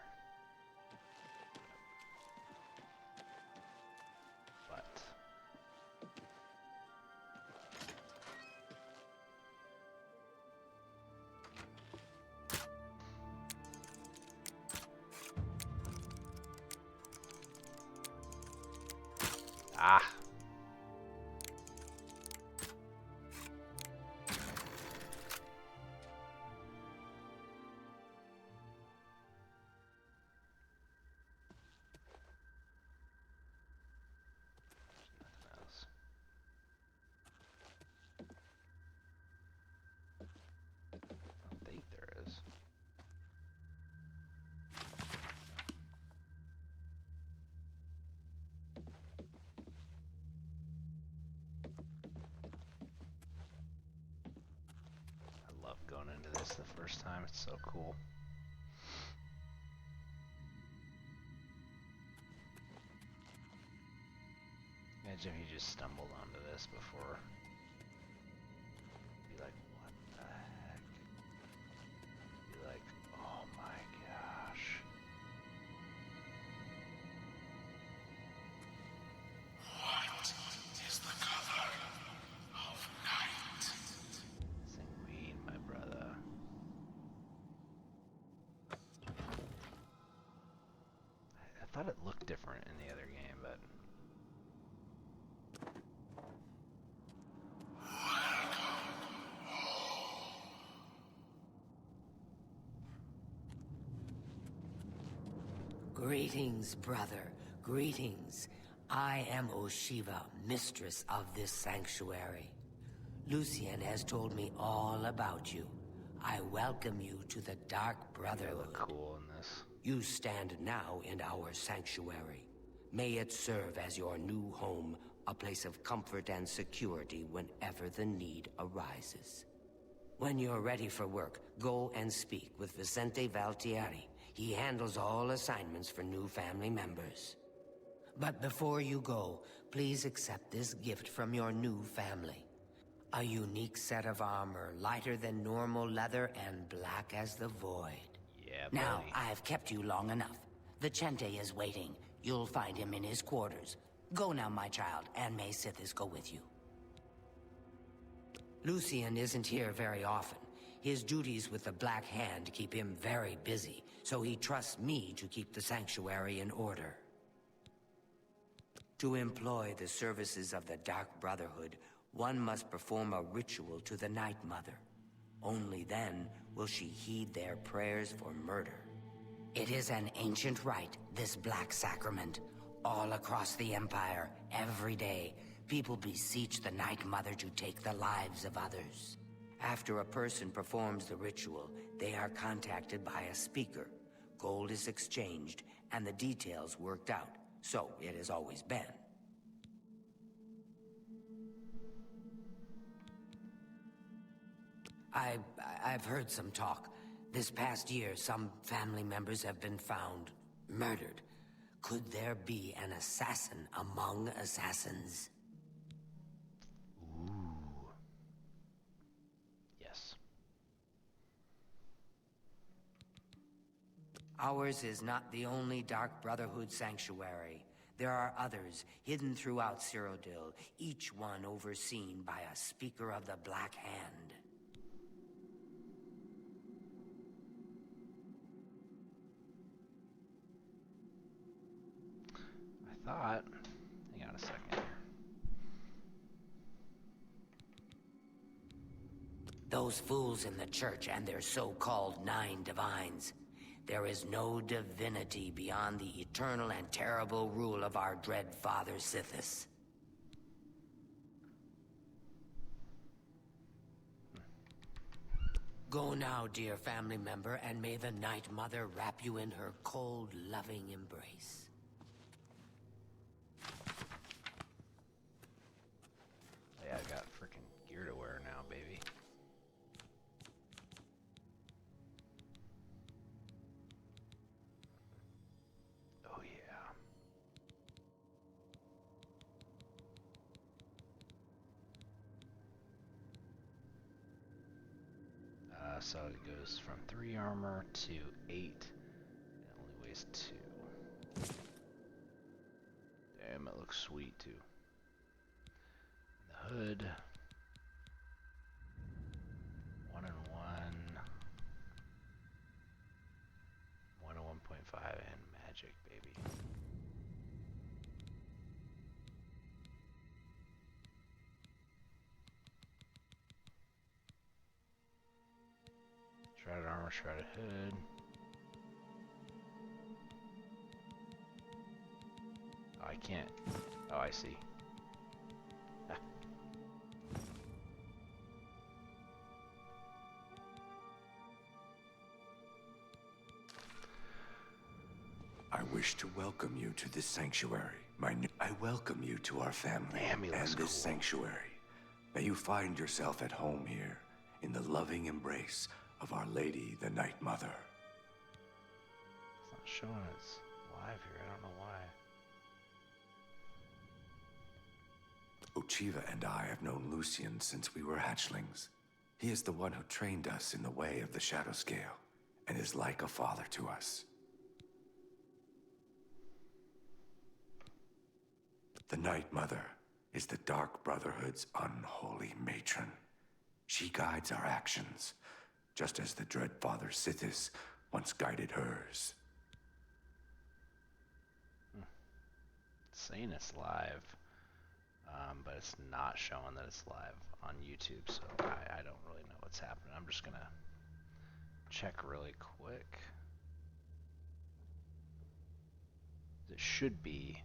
But ah. Nothing else. I don't think there is. I love going into this the first time. It's so cool. Imagine if you just stumbled onto this before. Be like, what the heck? Be like, oh my gosh. What is the color of night? Sanguine, my brother. I thought it looked different in the other game, but Greetings, brother. Greetings. I am Oshiva, mistress of this sanctuary. Lucien has told me all about you. I welcome you to the Dark Brotherhood. you look cool in this. You stand now in our sanctuary. May it serve as your new home, a place of comfort and security whenever the need arises. When you're ready for work, go and speak with Vicente Valtieri. He handles all assignments for new family members. But before you go, please accept this gift from your new family. A unique set of armor, lighter than normal leather and black as the void. Yeah, Now, buddy. I've kept you long enough. Vicente is waiting. You'll find him in his quarters. Go now, my child, and may Sithis go with you. Lucien isn't here very often. His duties with the Black Hand keep him very busy, so he trusts me to keep the sanctuary in order. To employ the services of the Dark Brotherhood, one must perform a ritual to the Night Mother. Only then will she heed their prayers for murder. It is an ancient rite, this Black Sacrament. All across the Empire, every day, people beseech the Night Mother to take the lives of others. After a person performs the ritual, they are contacted by a speaker. Gold is exchanged, and the details worked out. So it has always been. I've heard some talk. This past year, some family members have been found murdered. Could there be an assassin among assassins? Ooh. Yes. Ours is not the only Dark Brotherhood sanctuary. There are others hidden throughout Cyrodiil, each one overseen by a Speaker of the Black Hand. I thought. Hang on a second here. Those fools in the church and their so-called 9 divines. There is no divinity beyond the eternal and terrible rule of our dread father Sithis. Go now, dear family member, and may the Night Mother wrap you in her cold, loving embrace. so it goes from 3 armor to 8. It only weighs 2. Damn, it looks sweet too. The hood. 1 and 1. 1 and 1.5 and magic, baby. Shrouded armor, shrouded hood. Oh, I can't. Oh, I see. I wish to welcome you to this sanctuary. I welcome you to our family and this sanctuary. May you find yourself at home here in the loving embrace of Our Lady, the Night Mother. It's not showing it's live here. I don't know why. Ochiva and I have known Lucian since we were hatchlings. He is the one who trained us in the way of the Shadow Scale, and is like a father to us. The Night Mother is the Dark Brotherhood's unholy matron. She guides our actions, just as the Dread Father Sithis once guided hers. It's saying it's live, but it's not showing that it's live on YouTube, so I don't really know what's happening. I'm just gonna check really quick. It should be.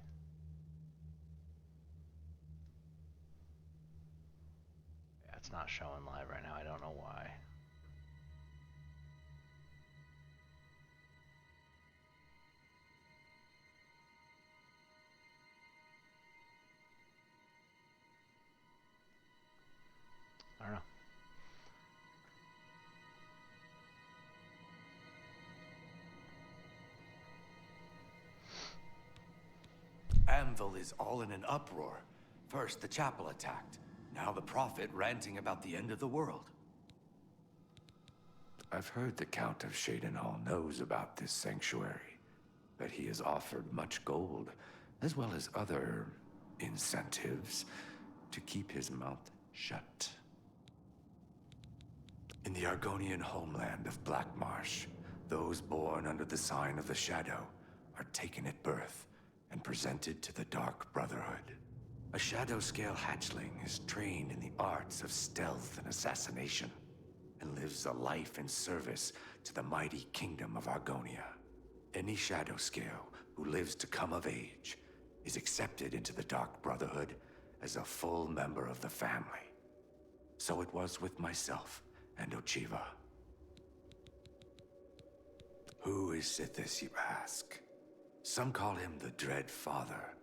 Yeah, it's not showing live right now. I don't know why. I don't know. Anvil is all in an uproar. First, the chapel attacked. Now the prophet ranting about the end of the world. I've heard the Count of Shadenhall knows about this sanctuary. That he has offered much gold, as well as other incentives, to keep his mouth shut. In the Argonian homeland of Blackmarsh, those born under the sign of the Shadow are taken at birth and presented to the Dark Brotherhood. A Shadow Scale hatchling is trained in the arts of stealth and assassination, and lives a life in service to the mighty kingdom of Argonia. Any Shadow Scale who lives to come of age is accepted into the Dark Brotherhood as a full member of the family. So it was with myself and Ochiva. Who is Sithis, you ask? Some call him the Dread Father.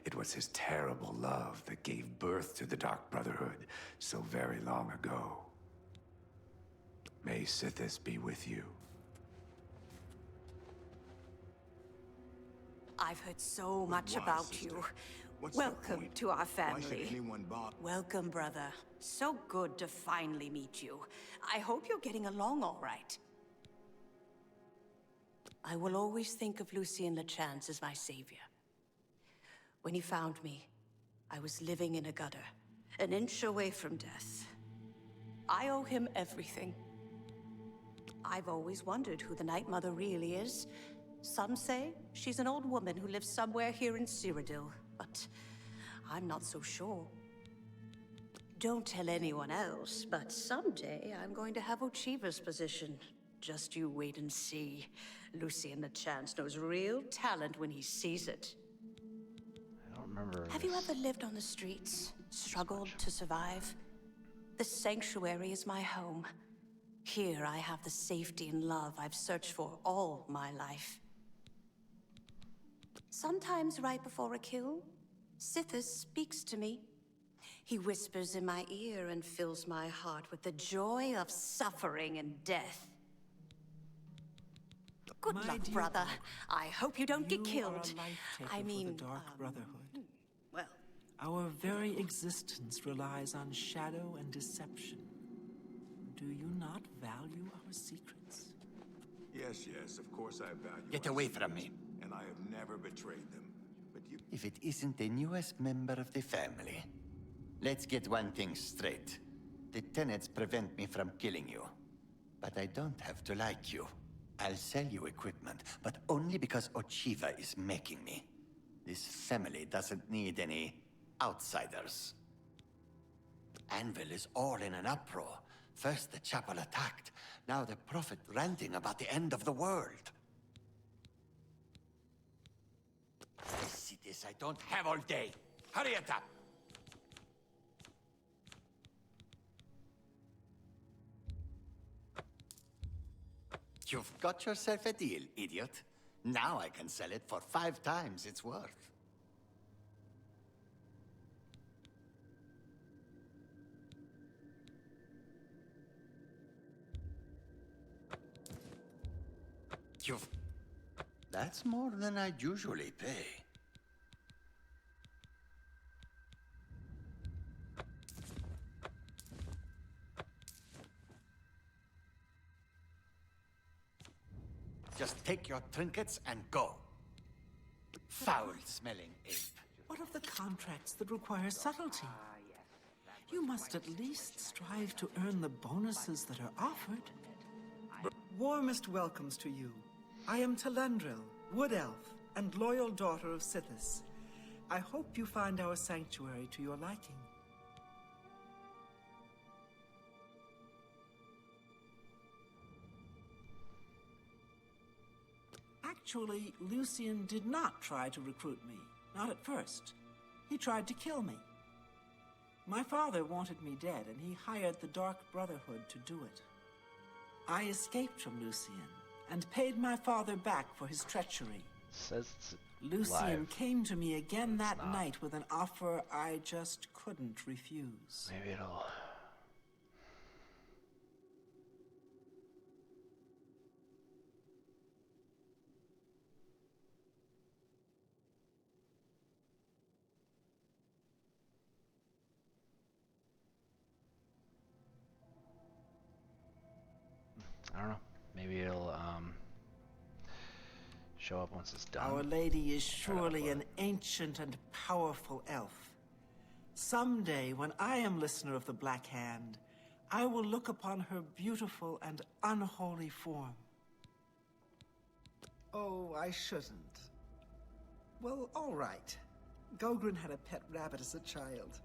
It was his terrible love that gave birth to the Dark Brotherhood so very long ago. May Sithis be with you. I've heard so much Why, about sister? you. What's the Welcome point? to our Why should family. anyone bother? Welcome, brother. So good to finally meet you. I hope you're getting along all right. I will always think of Lucian Lechance as my savior. When he found me, I was living in a gutter, an inch away from death. I owe him everything. I've always wondered who the Night Mother really is. Some say she's an old woman who lives somewhere here in Cyrodiil, but I'm not so sure. Don't tell anyone else, but someday I'm going to have Ochiva's position. Just you wait and see. Lucian Lechance knows real talent when he sees it. I don't remember. Have you ever lived on the streets? Struggled to survive? The sanctuary is my home. Here I have the safety and love I've searched for all my life. Sometimes right before a kill, Sithis speaks to me. He whispers in my ear and fills my heart with the joy of suffering and death. Good My luck, dear brother. Oak, I hope you don't get You are killed. a life-taker I mean, for the Dark Brotherhood. well, Our very existence relies on shadow and deception. Do you not value our secrets? Yes, yes, of course I value Get our away from me. secrets, and I have never betrayed them. But you... If it isn't the newest member of the family. Let's get one thing straight. The tenets prevent me from killing you. But I don't have to like you. I'll sell you equipment, but only because Ochiva is making me. This family doesn't need any outsiders. Anvil is all in an uproar. First the chapel attacked, now the prophet ranting about the end of the world. I see this I don't have all day. Hurry it up! You've got yourself a deal, idiot. Now I can sell it for 5 times its worth. That's more than I'd usually pay. Just take your trinkets and go. Foul-smelling ape. What of the contracts that require subtlety? You must at least strive to earn the bonuses that are offered. Warmest welcomes to you. I am Telendril, Wood Elf, and loyal daughter of Sithis. I hope you find our sanctuary to your liking. Actually, Lucian did not try to recruit me. Not at first. He tried to kill me. My father wanted me dead, and he hired the Dark Brotherhood to do it. I escaped from Lucian, and paid my father back for his treachery. Says it's Lucian live. came to me again that not. night with an offer I just couldn't refuse. Maybe it'll... I don't know. Maybe it'll show up once it's done. Our Lady is surely an ancient and powerful elf. Someday, when I am listener of the Black Hand, I will look upon her beautiful and unholy form. Oh, I shouldn't. Well, all right. Gogren had a pet rabbit as a child.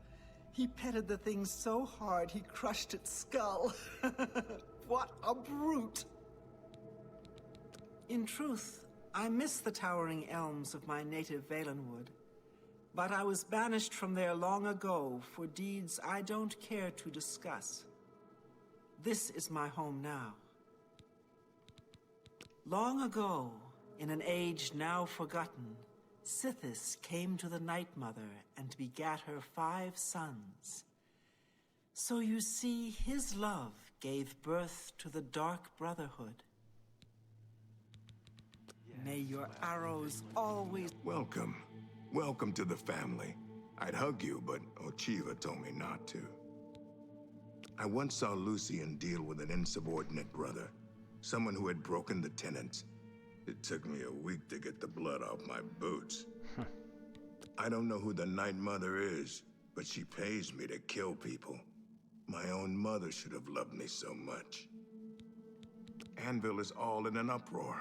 He petted the thing so hard he crushed its skull. What a brute! In truth, I miss the towering elms of my native Valenwood. But I was banished from there long ago for deeds I don't care to discuss. This is my home now. Long ago, in an age now forgotten, Sithis came to the Night Mother and begat her 5 sons. So you see, his love gave birth to the Dark Brotherhood. May your arrows always... Welcome. Welcome to the family. I'd hug you, but Ochiva told me not to. I once saw Lucian deal with an insubordinate brother, someone who had broken the tenets. It took me a week to get the blood off my boots. I don't know who the Night Mother is, but she pays me to kill people. My own mother should have loved me so much. Anvil is all in an uproar.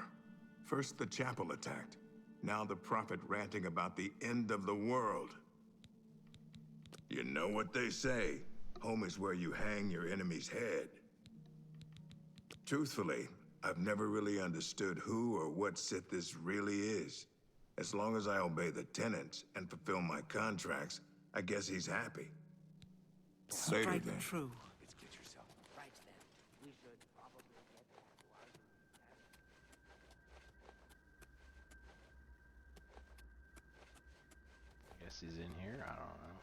First the chapel attacked, now the prophet ranting about the end of the world. You know what they say, home is where you hang your enemy's head. Truthfully, I've never really understood who or what Sithis really is. As long as I obey the tenets and fulfill my contracts, I guess he's happy. Later Strike then. true. Let's get yourself right then. We should probably get back to our Guess he's in here. I don't know.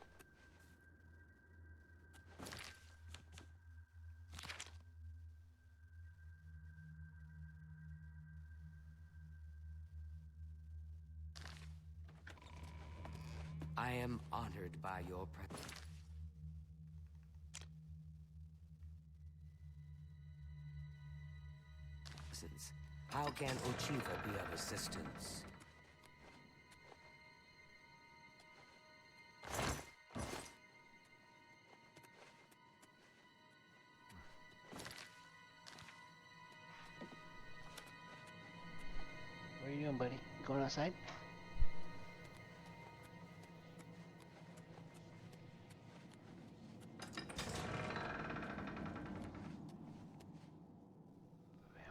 I am honored by your presence. How can Ochiva be of assistance? What are you doing, buddy? Going outside?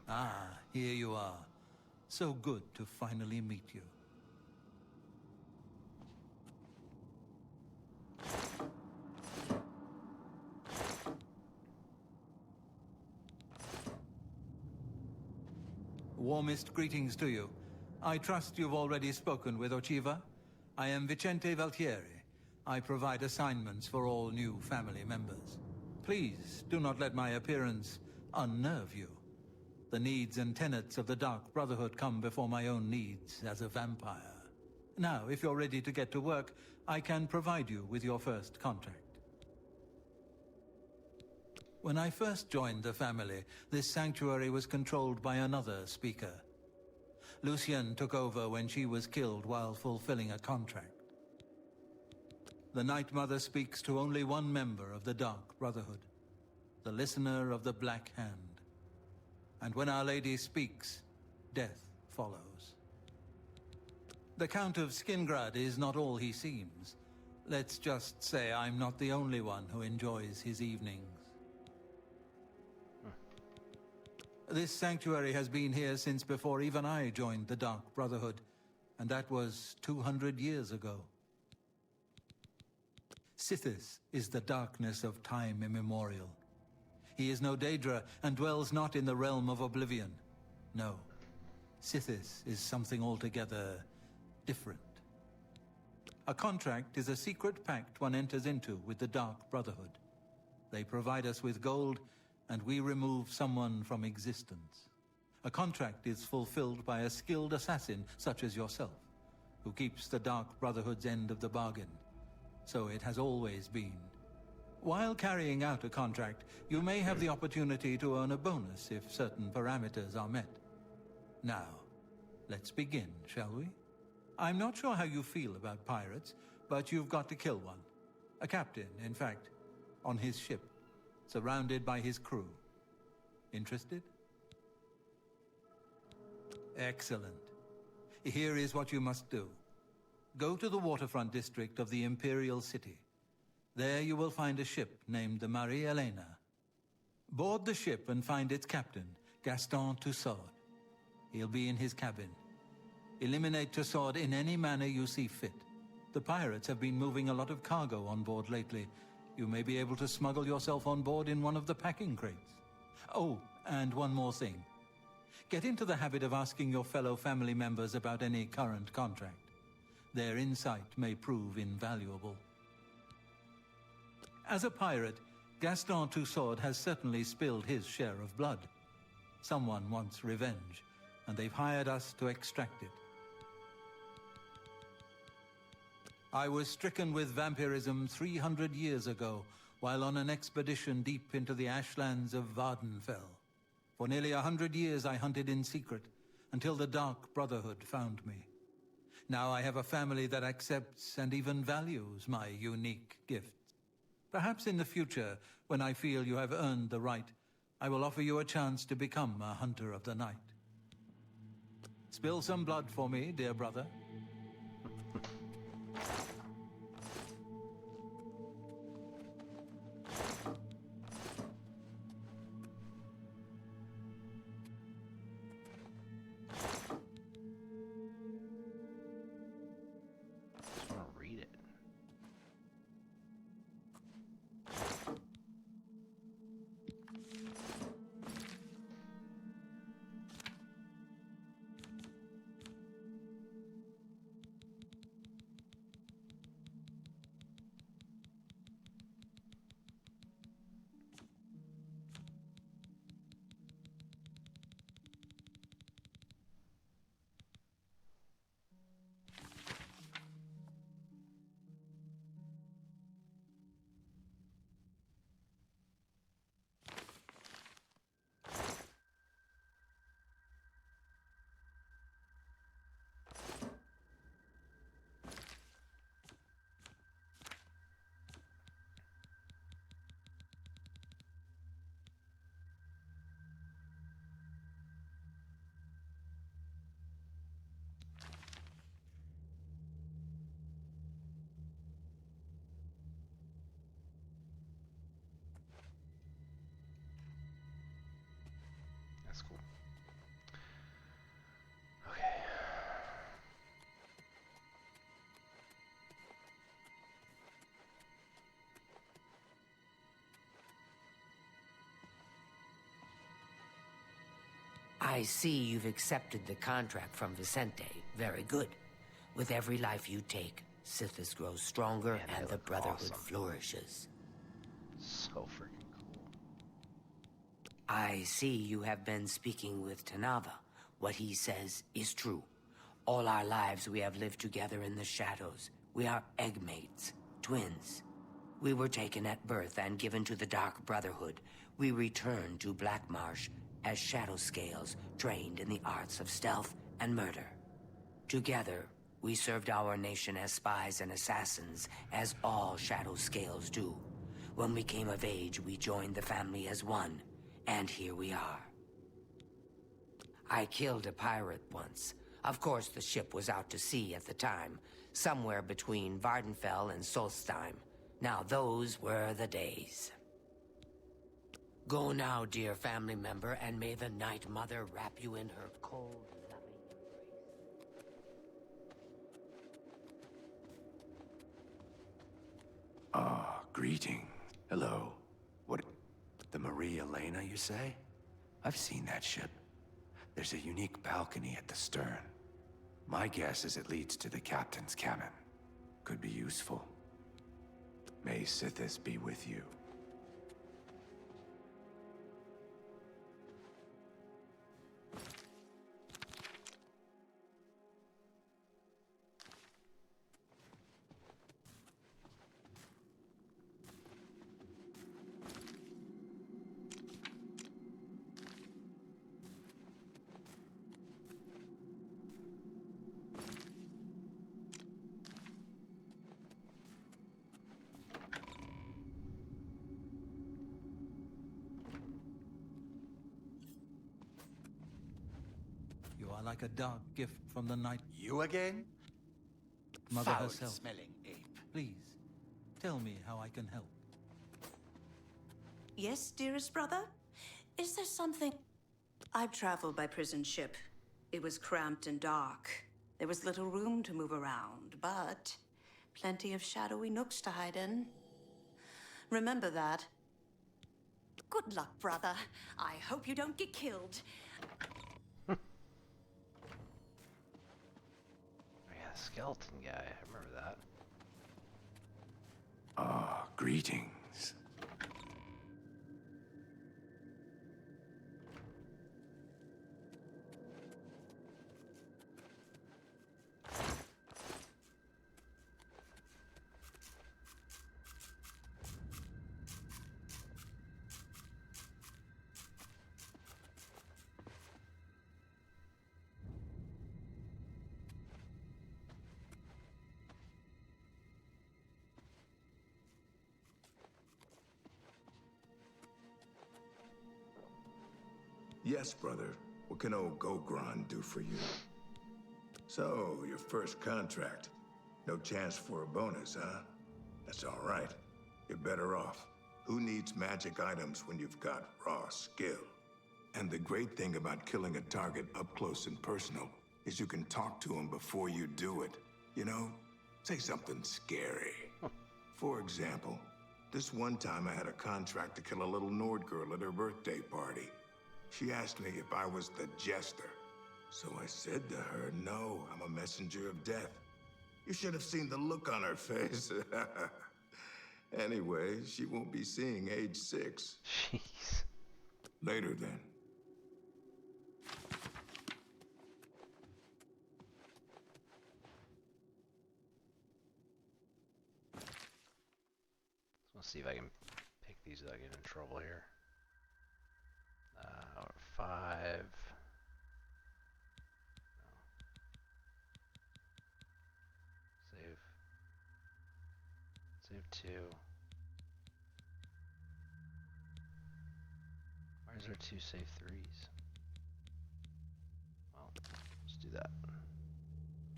Ah, here you are. So good to finally meet you. Warmest greetings to you. I trust you've already spoken with Ochiva. I am Vicente Valtieri. I provide assignments for all new family members. Please do not let my appearance unnerve you. The needs and tenets of the Dark Brotherhood come before my own needs as a vampire. Now, if you're ready to get to work, I can provide you with your first contract. When I first joined the family, this sanctuary was controlled by another speaker. Lucien took over when she was killed while fulfilling a contract. The Night Mother speaks to only one member of the Dark Brotherhood, the Listener of the Black Hand. And when Our Lady speaks, death follows. The Count of Skingrad is not all he seems. Let's just say I'm not the only one who enjoys his evenings. This sanctuary has been here since before even I joined the Dark Brotherhood, and that was 200 years ago. Sithis is the darkness of time immemorial. He is no Daedra and dwells not in the realm of oblivion. No, Sithis is something altogether different. A contract is a secret pact one enters into with the Dark Brotherhood. They provide us with gold, and we remove someone from existence. A contract is fulfilled by a skilled assassin such as yourself, who keeps the Dark Brotherhood's end of the bargain. So it has always been. While carrying out a contract, you may have the opportunity to earn a bonus if certain parameters are met. Now, let's begin, shall we? I'm not sure how you feel about pirates, but you've got to kill one. A captain, in fact, on his ship, surrounded by his crew. Interested? Excellent. Here is what you must do. Go to the waterfront district of the Imperial City. There you will find a ship named the Marie Elena. Board the ship and find its captain, Gaston Tussaud. He'll be in his cabin. Eliminate Tussaud in any manner you see fit. The pirates have been moving a lot of cargo on board lately. You may be able to smuggle yourself on board in one of the packing crates. Oh, and one more thing. Get into the habit of asking your fellow family members about any current contract. Their insight may prove invaluable. As a pirate, Gaston Tussaud has certainly spilled his share of blood. Someone wants revenge, and they've hired us to extract it. I was stricken with vampirism 300 years ago, while on an expedition deep into the ashlands of Vardenfell. For nearly 100 years I hunted in secret, until the Dark Brotherhood found me. Now I have a family that accepts and even values my unique gifts. Perhaps in the future, when I feel you have earned the right, I will offer you a chance to become a hunter of the night. Spill some blood for me, dear brother. I see you've accepted the contract from Vicente. Very good. With every life you take, Sithis grows stronger and the Brotherhood flourishes. So freaking cool. I see you have been speaking with Tanava. What he says is true. All our lives we have lived together in the shadows. We are eggmates, twins. We were taken at birth and given to the Dark Brotherhood. We returned to Black Marsh as Shadow Scales, trained in the arts of stealth and murder. Together, we served our nation as spies and assassins, as all Shadow Scales do. When we came of age, we joined the family as one, and here we are. I killed a pirate once. Of course, the ship was out to sea at the time, somewhere between Vardenfell and Solstheim. Now, those were the days. Go now, dear family member, and may the Night Mother wrap you in her cold, loving embrace. Ah, greeting. Hello. What? The Maria Elena, you say? I've seen that ship. There's a unique balcony at the stern. My guess is it leads to the captain's cabin. Could be useful. May Sithis be with you. You are like a dark gift from the night. You again? Mother Foul herself. smelling ape. Please, tell me how I can help. Yes, dearest brother? Is there something... I traveled by prison ship. It was cramped and dark. There was little room to move around, but plenty of shadowy nooks to hide in. Remember that. Good luck, brother. I hope you don't get killed. Yeah, skeleton guy. I remember that. Ah, greetings. Yes, brother. What can old Gogron do for you? So, your first contract. No chance for a bonus, huh? That's all right. You're better off. Who needs magic items when you've got raw skill? And the great thing about killing a target up close and personal is you can talk to him before you do it. You know, say something scary. For example, this one time I had a contract to kill a little Nord girl at her birthday party. She asked me if I was the jester. So I said to her, no, I'm a messenger of death. You should have seen the look on her face. Anyway, she won't be seeing age 6. Jeez. Later then. Let's see if I can pick these without getting in trouble here. 5. No. Save. Save 2. Why is there 2 save 3s? Well, let's do that.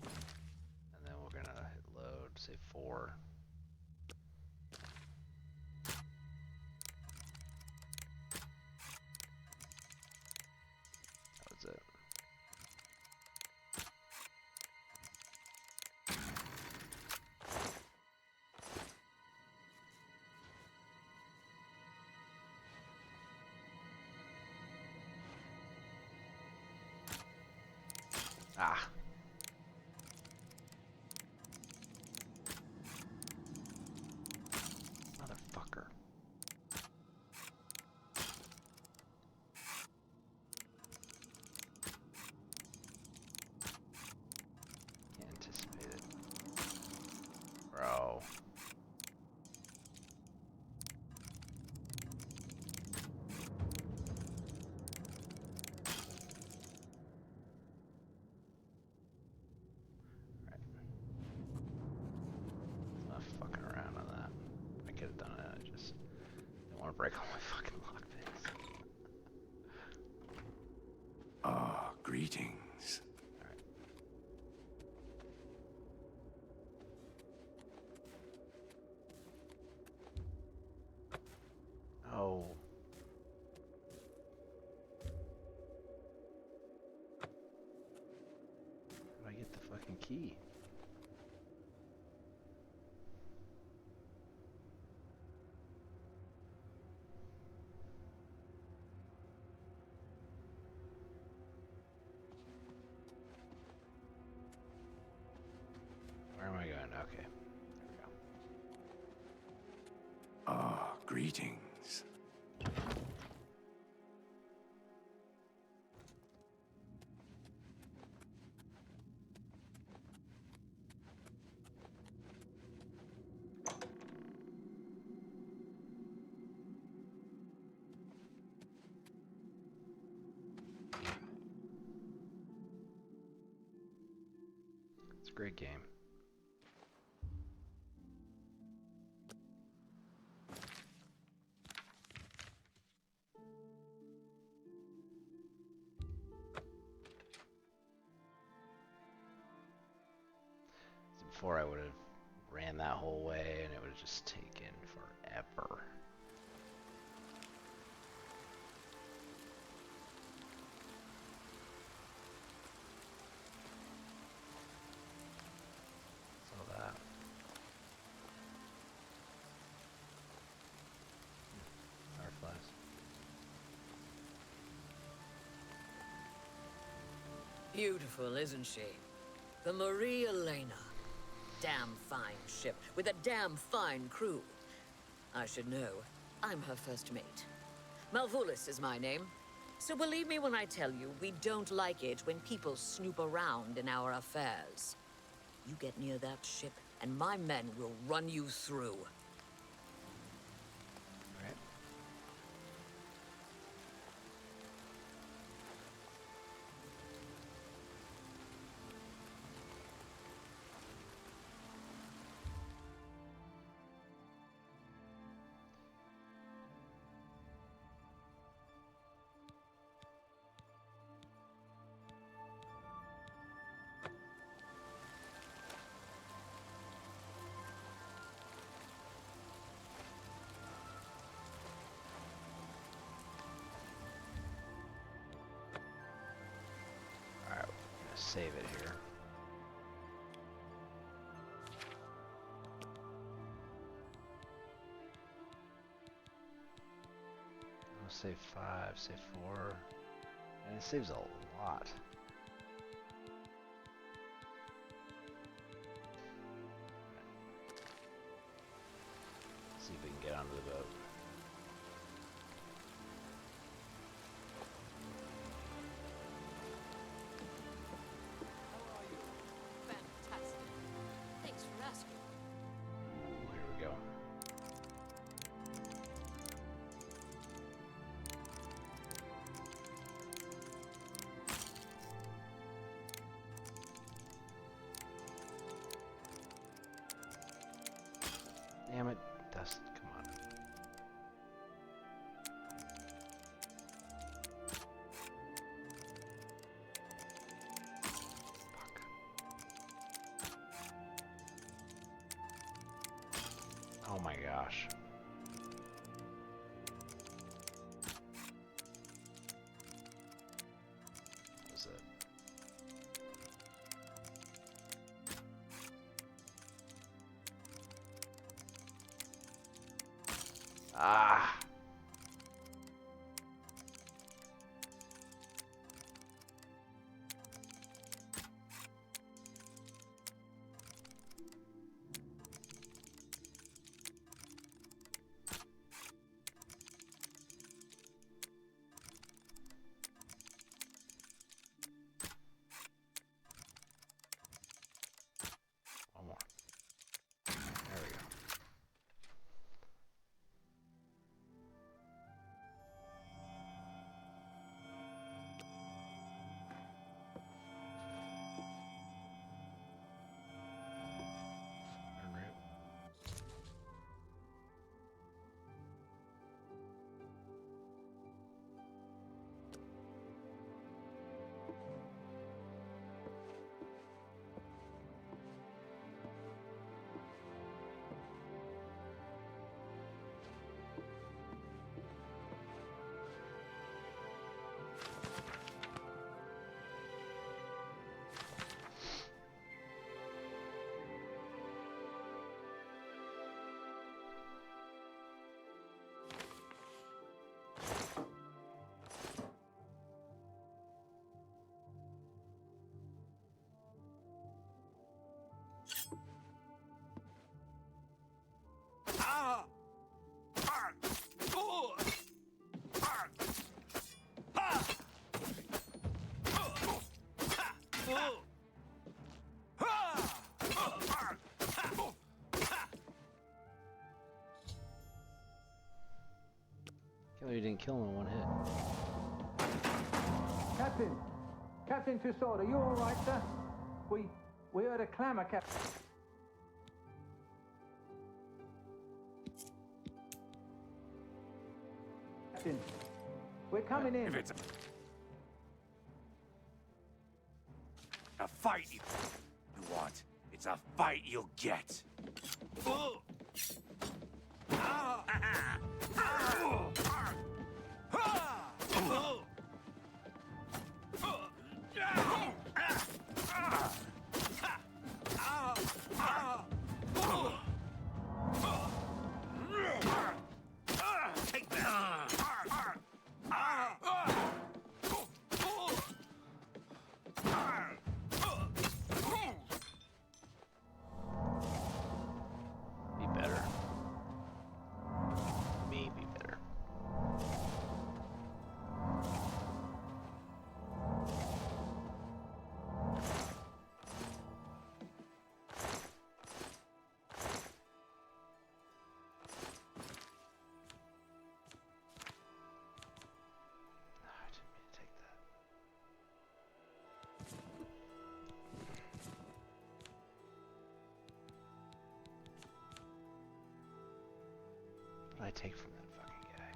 And then we're gonna hit load, save 4. That was it. Ah. Motherfucker. Can't anticipate it. Bro. Not fucking around on that. I could have done it. I just don't want to break all my fucking lockpicks. Ah, greetings. Oh. How do I get the fucking key? Where am I going? Okay. There we go. Ah, greetings. It's a great game. Before I would have ran that whole way and it would have just taken forever. So that. Fireflies. Beautiful, isn't she? The Marie Elena. Damn fine ship, with a damn fine crew. I should know. I'm her first mate. Malvulis is my name. So believe me when I tell you, we don't like it when people snoop around in our affairs. You get near that ship, and my men will run you through. Alright, I'm gonna save it here. I'll save 5, save 4. And it saves a lot. See if we can get onto the boat. Fantastic. Thanks for asking. Here we go. Damn it, dust, come on. Fuck. Oh my gosh. That was it. Ah. you didn't kill him in one hit. Captain! Captain Tussaud, are you all right, sir? We heard a clamor, Captain. Captain, we're coming in. If it's a fight you want, it's a fight you'll get. Take that! Be better. Me be better. I didn't mean to take that. What did I take from that fucking guy?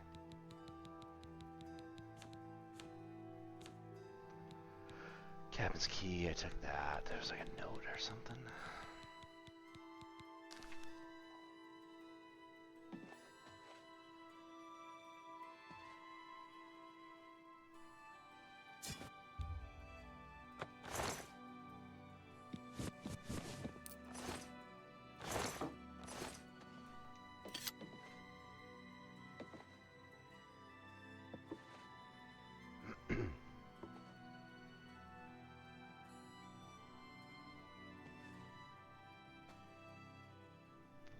Cabin's key, I took that. There was like a note or something.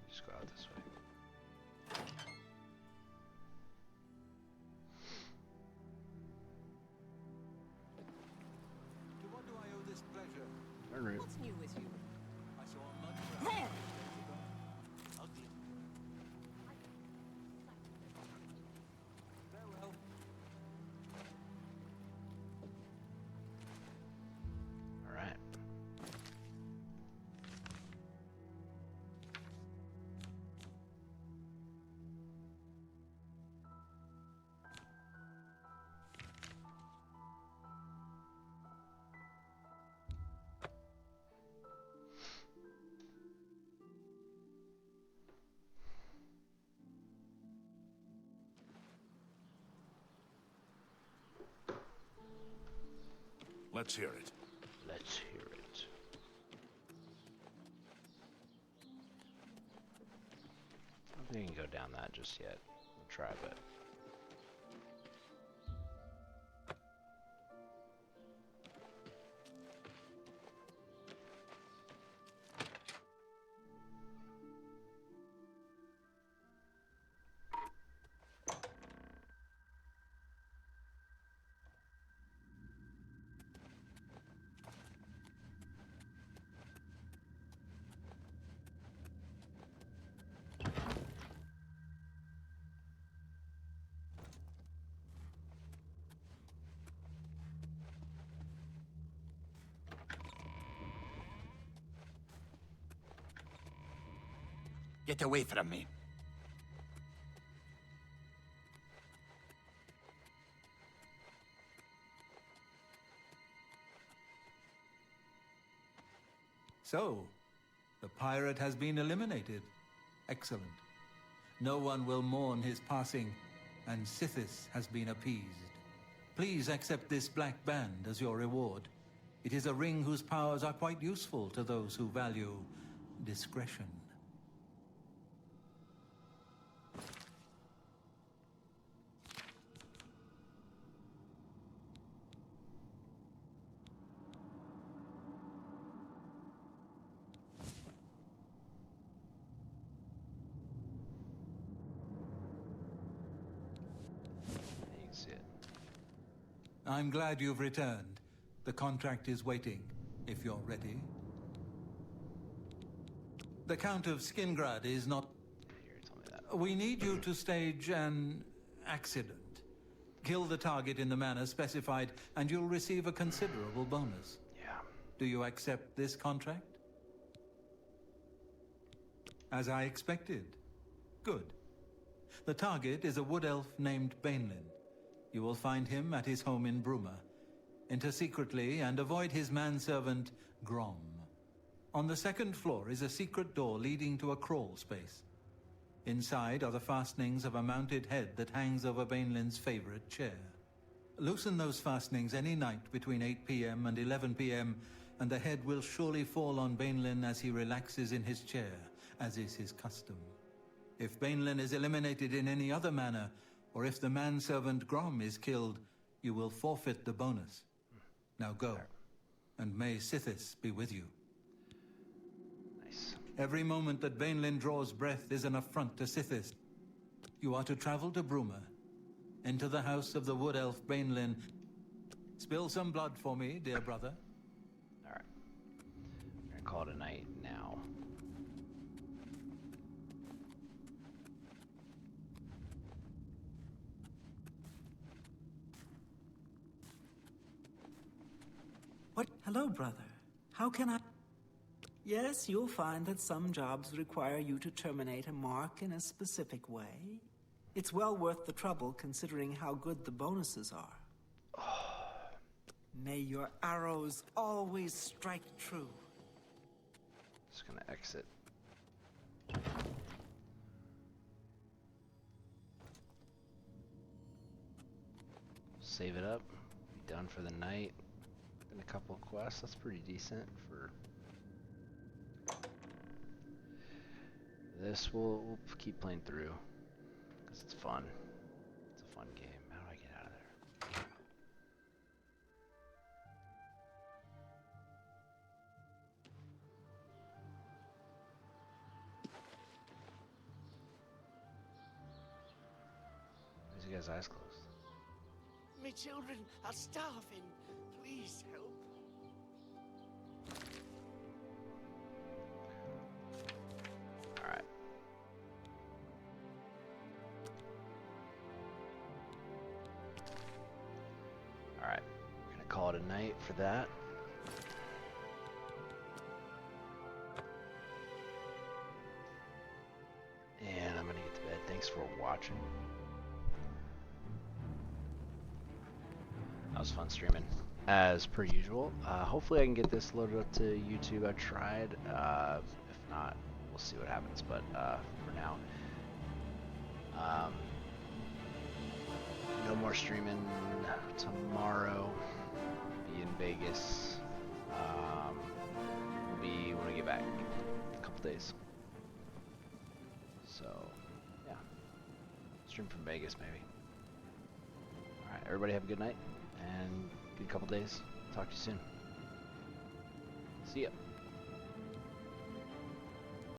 Just go out this way. To what do I owe this pleasure? Turn route. What's new with you? I saw a mud ugly. Farewell. All right. Let's hear it. Let's hear it. I don't think you can go down that just yet. We'll try, but. Get away from me. So, the pirate has been eliminated. Excellent. No one will mourn his passing, and Sithis has been appeased. Please accept this black band as your reward. It is a ring whose powers are quite useful to those who value discretion. You can see it. I'm glad you've returned. The contract is waiting, if you're ready. The Count of Skingrad is not... Here, tell me that. We need you to stage an accident. Kill the target in the manner specified, and you'll receive a considerable bonus. Yeah. Do you accept this contract? As I expected. Good. The target is a wood elf named Bainlin. You will find him at his home in Bruma. Enter secretly and avoid his manservant, Grom. On the second floor is a secret door leading to a crawl space. Inside are the fastenings of a mounted head that hangs over Bainlin's favorite chair. Loosen those fastenings any night between 8 p.m. and 11 p.m., and the head will surely fall on Bainlin as he relaxes in his chair, as is his custom. If Bainlin is eliminated in any other manner, or if the manservant Grom is killed, you will forfeit the bonus. Now go, and may Sithis be with you. Nice. Every moment that Bainlin draws breath is an affront to Sithis. You are to travel to Bruma, enter the house of the wood elf Bainlin. Spill some blood for me, dear brother. Alright. We're gonna call it a night now. What? Hello, brother. How can I... Yes, you'll find that some jobs require you to terminate a mark in a specific way. It's well worth the trouble, considering how good the bonuses are. May your arrows always strike true. Just gonna exit. Save it up. Be done for the night. And a couple of quests. That's pretty decent for this. We'll keep playing through because it's fun. It's a fun game. How do I get out of there? Why's you guys' eyes closed? Me children are starving. Please help. Alright. Alright. We're gonna call it a night for that. And I'm gonna get to bed. Thanks for watching. That was fun streaming, as per usual. Hopefully I can get this loaded up to YouTube. I tried. If not, we'll see what happens. But for now, no more streaming tomorrow. Be in Vegas. Will be when we get back. A couple days. So, yeah. Stream from Vegas, maybe. Alright, everybody have a good night. And good couple days. Talk to you soon. See ya.